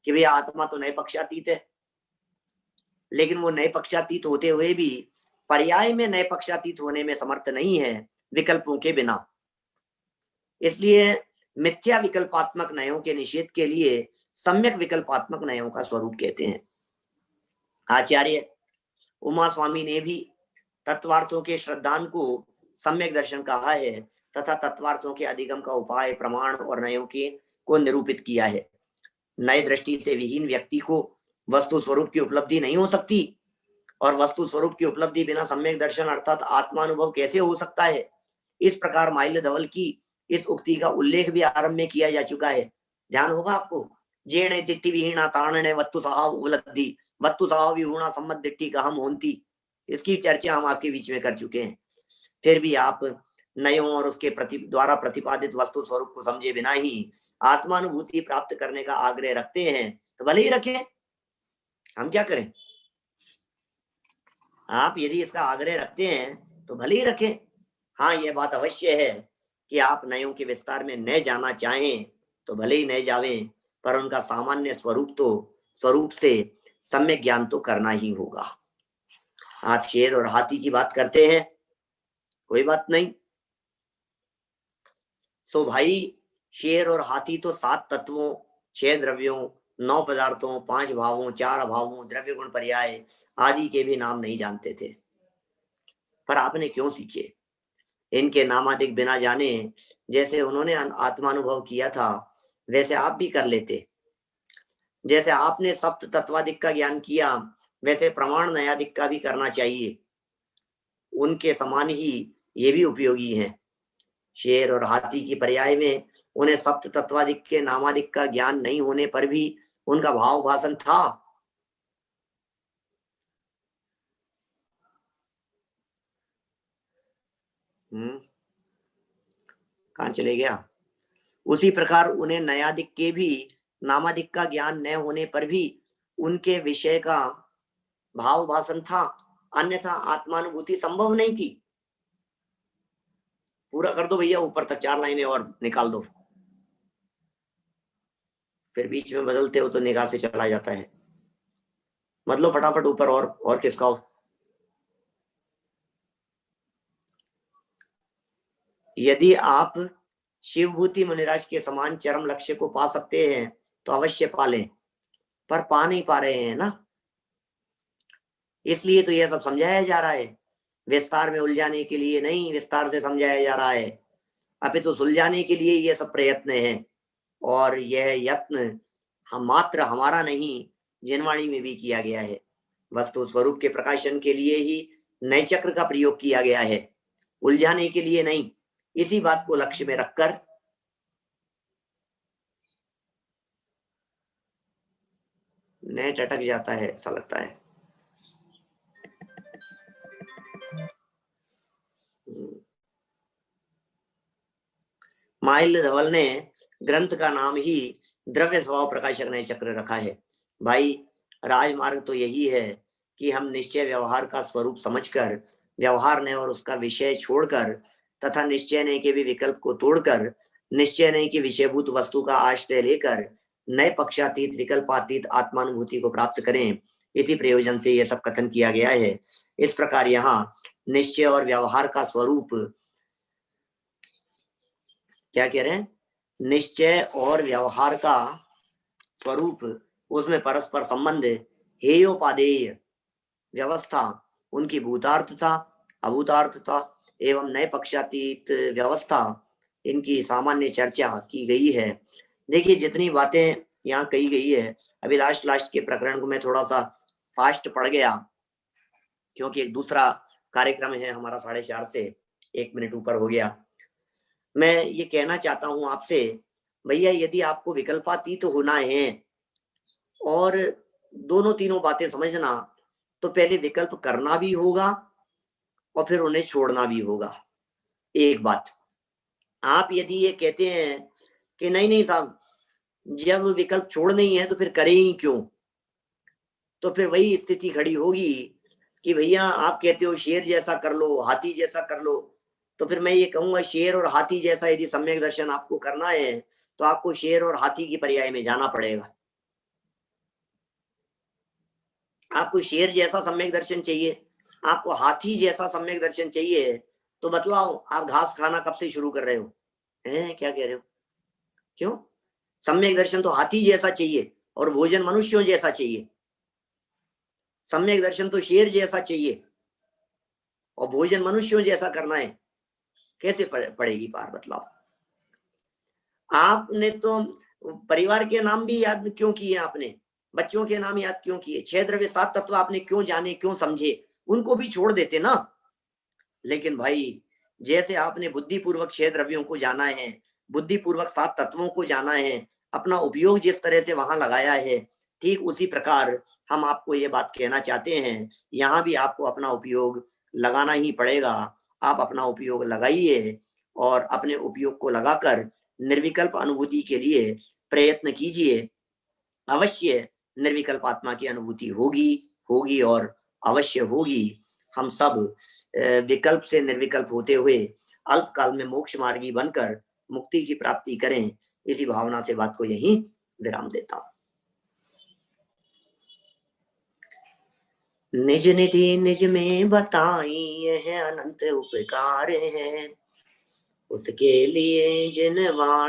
Speaker 1: कि भैया आत्मा तो नए पक्षातीत है, लेकिन वो नए पक्षातीत होते हुए भी पर्याय में नए पक्षातीत होने में समर्थ नहीं है विकल्पों के बिना। इसलिए मिथ्या विकल्पात्मक नयों के निषेध के लिए सम्यक विकल्पात्मक नयों का स्वरूप कहते हैं। आचार्य उमा स्वामी ने भी तत्वार्थों के श्रद्धान को सम्यक दर्शन कहा है तथा तत्वार्थों के अधिगम का उपाय प्रमाण और नयों के को निरूपित किया है। नए दृष्टि से विहीन व्यक्ति को वस्तु स्वरूप की उपलब्धि नहीं हो सकती और वस्तु स्वरूप की उपलब्धि बिना सम्यक दर्शन अर्थात आत्मानुभव कैसे हो सकता है। इस प्रकार माइल्य धवल की इस उक्ति का उल्लेख भी आरंभ में किया जा चुका है। ध्यान होगा आपको। जेण तिट्टि विहीणा तारणने वस्तु स्वभाव उपलब्धि वस्तु स्वभाव विहूणा सम्मत दिट्टि कहम होंती, इसकी चर्चा हम आपके बीच में कर चुके हैं। फिर भी आप नयों और उसके द्वारा प्रतिपादित वस्तु स्वरूप को समझे बिना ही आत्मानुभूति प्राप्त करने का आग्रह रखते हैं तो भले ही रखें, हम क्या करें। आप यदि इसका आग्रह रखते हैं तो भले ही रखें। हाँ, यह बात अवश्य है कि आप नयों के विस्तार में न जाना चाहें तो भले ही न जावें, पर उनका सामान्य स्वरूप से सम्यक ज्ञान तो करना ही होगा। आप शेर और हाथी की बात करते हैं, कोई बात नहीं। सो भाई, शेर और हाथी तो 7 तत्वों 6 द्रव्यों 9 पदार्थों 5 भावों 4 अभावों द्रव्य गुण पर्याय आदि के भी नाम नहीं जानते थे, पर आपने क्यों सीखे। इनके नामादिक बिना जाने जैसे उन्होंने आत्मानुभव किया था वैसे आप भी कर लेते। जैसे आपने सप्त तत्वादिक का ज्ञान किया वैसे प्रमाण नयादिक का भी करना चाहिए। उनके समान ही ये भी उपयोगी हैं। शेर और हाथी की पर्याय में उन्हें सप्त तत्वादिक के नामादिक का ज्ञान नहीं होने पर भी उनका भाव भाषण था। कहां चले गया। उसी प्रकार उन्हें नयादिक के भी नामादिक का ज्ञान न होने पर भी उनके विषय का भाव भाषण था, अन्यथा आत्मानुभूति संभव नहीं थी। पूरा कर दो भैया, ऊपर तक 4 लाइनें और निकाल दो, फिर बीच में बदलते हो तो निगाह से चला जाता है। मतलब फटाफट ऊपर और किसका हो। यदि आप शिवभूति मुनिराज के समान चरम लक्ष्य को पा सकते हैं तो अवश्य पालें, पर पा नहीं पा रहे हैं ना, इसलिए तो यह सब समझाया जा रहा है। विस्तार में उलझाने के लिए नहीं, विस्तार से समझाया जा रहा है। अभी तो सुलझाने के लिए यह सब प्रयत्न है, और यह यत्न हम मात्र हमारा नहीं जिनवाणी में भी किया गया है। वस्तु स्वरूप के प्रकाशन के लिए ही नए चक्र का प्रयोग किया गया है, उलझाने के लिए नहीं। इसी बात को लक्ष्य में रखकर नेट अटक जाता है, ऐसा लगता है। माइल्य धवल ने ग्रंथ का नाम ही द्रव्य स्वभाव प्रकाशक नए चक्र रखा है। भाई, राजमार्ग तो यही है कि हम निश्चय व्यवहार का स्वरूप समझकर व्यवहार ने और उसका विषय छोड़कर तथा निश्चय ने के भी विकल्प को तोड़कर निश्चय ने की विषयभूत वस्तु का आश्रय लेकर नए पक्षातीत विकल्पातीत आत्मानुभूति को प्राप्त करें। इसी प्रयोजन से यह सब कथन किया गया है। इस प्रकार यहाँ निश्चय और व्यवहार का स्वरूप क्या कह रहे हैं, निश्चय और व्यवहार का स्वरूप, उसमें परस्पर संबंध, हेयोपादेय व्यवस्था, उनकी भूतार्थता अभूतार्थता एवं नए पक्षातीत व्यवस्था, इनकी सामान्य चर्चा की गई है। देखिए, जितनी बातें यहाँ कही गई है, अभी लास्ट के प्रकरण को मैं थोड़ा सा फास्ट पढ़ गया क्योंकि एक दूसरा कार्यक्रम है हमारा 4:30 से 1 मिनट ऊपर हो गया। मैं ये कहना चाहता हूं आपसे, भैया यदि आपको विकल्पातीत होना है और दोनों तीनों बातें समझना, तो पहले विकल्प करना भी होगा और फिर उन्हें छोड़ना भी होगा। एक बात, आप यदि ये कहते हैं कि नहीं साहब, जब विकल्प छोड़ने ही है तो फिर करें ही क्यों, तो फिर वही स्थिति खड़ी होगी कि भैया आप कहते हो शेर जैसा कर लो, हाथी जैसा कर लो, तो फिर मैं ये कहूंगा शेर और हाथी जैसा यदि सम्यक दर्शन आपको करना है तो आपको शेर और हाथी की पर्याय में जाना पड़ेगा। आपको शेर जैसा सम्यक दर्शन चाहिए, आपको हाथी जैसा सम्यक दर्शन चाहिए, तो बतलाओ आप घास खाना कब से शुरू कर रहे हो? हैं, क्या कह रहे हो? क्यों? सम्यक दर्शन तो हाथी जैसा चाहिए और भोजन मनुष्यों जैसा चाहिए। सम्यक दर्शन तो शेर जैसा चाहिए और भोजन मनुष्यों जैसा करना है। कैसे पड़ेगी पार, बतलाओ? आपने तो परिवार के नाम भी याद क्यों किए? आपने बच्चों के नाम याद क्यों किए? 6 द्रव्य 7 तत्व आपने क्यों जाने, क्यों समझे? उनको भी छोड़ देते ना। लेकिन भाई जैसे आपने बुद्धिपूर्वक 6 द्रव्यों को जाना है, बुद्धिपूर्वक 7 तत्वों को जाना है, अपना उपयोग जिस तरह से वहां लगाया है, ठीक उसी प्रकार हम आपको ये बात कहना चाहते हैं, यहाँ भी आपको अपना उपयोग लगाना ही पड़ेगा। आप अपना उपयोग लगाइए और अपने उपयोग को लगाकर निर्विकल्प अनुभूति के लिए प्रयत्न कीजिए। अवश्य निर्विकल्प आत्मा की अनुभूति होगी, होगी और अवश्य होगी। हम सब विकल्प से निर्विकल्प होते हुए अल्प काल में मोक्ष मार्गी बनकर मुक्ति की प्राप्ति करें। इसी भावना से बात को यहीं विराम देता हूं। निज निधि निज में बताई यह अनंत उपकार है, उसके लिए जिन वाणी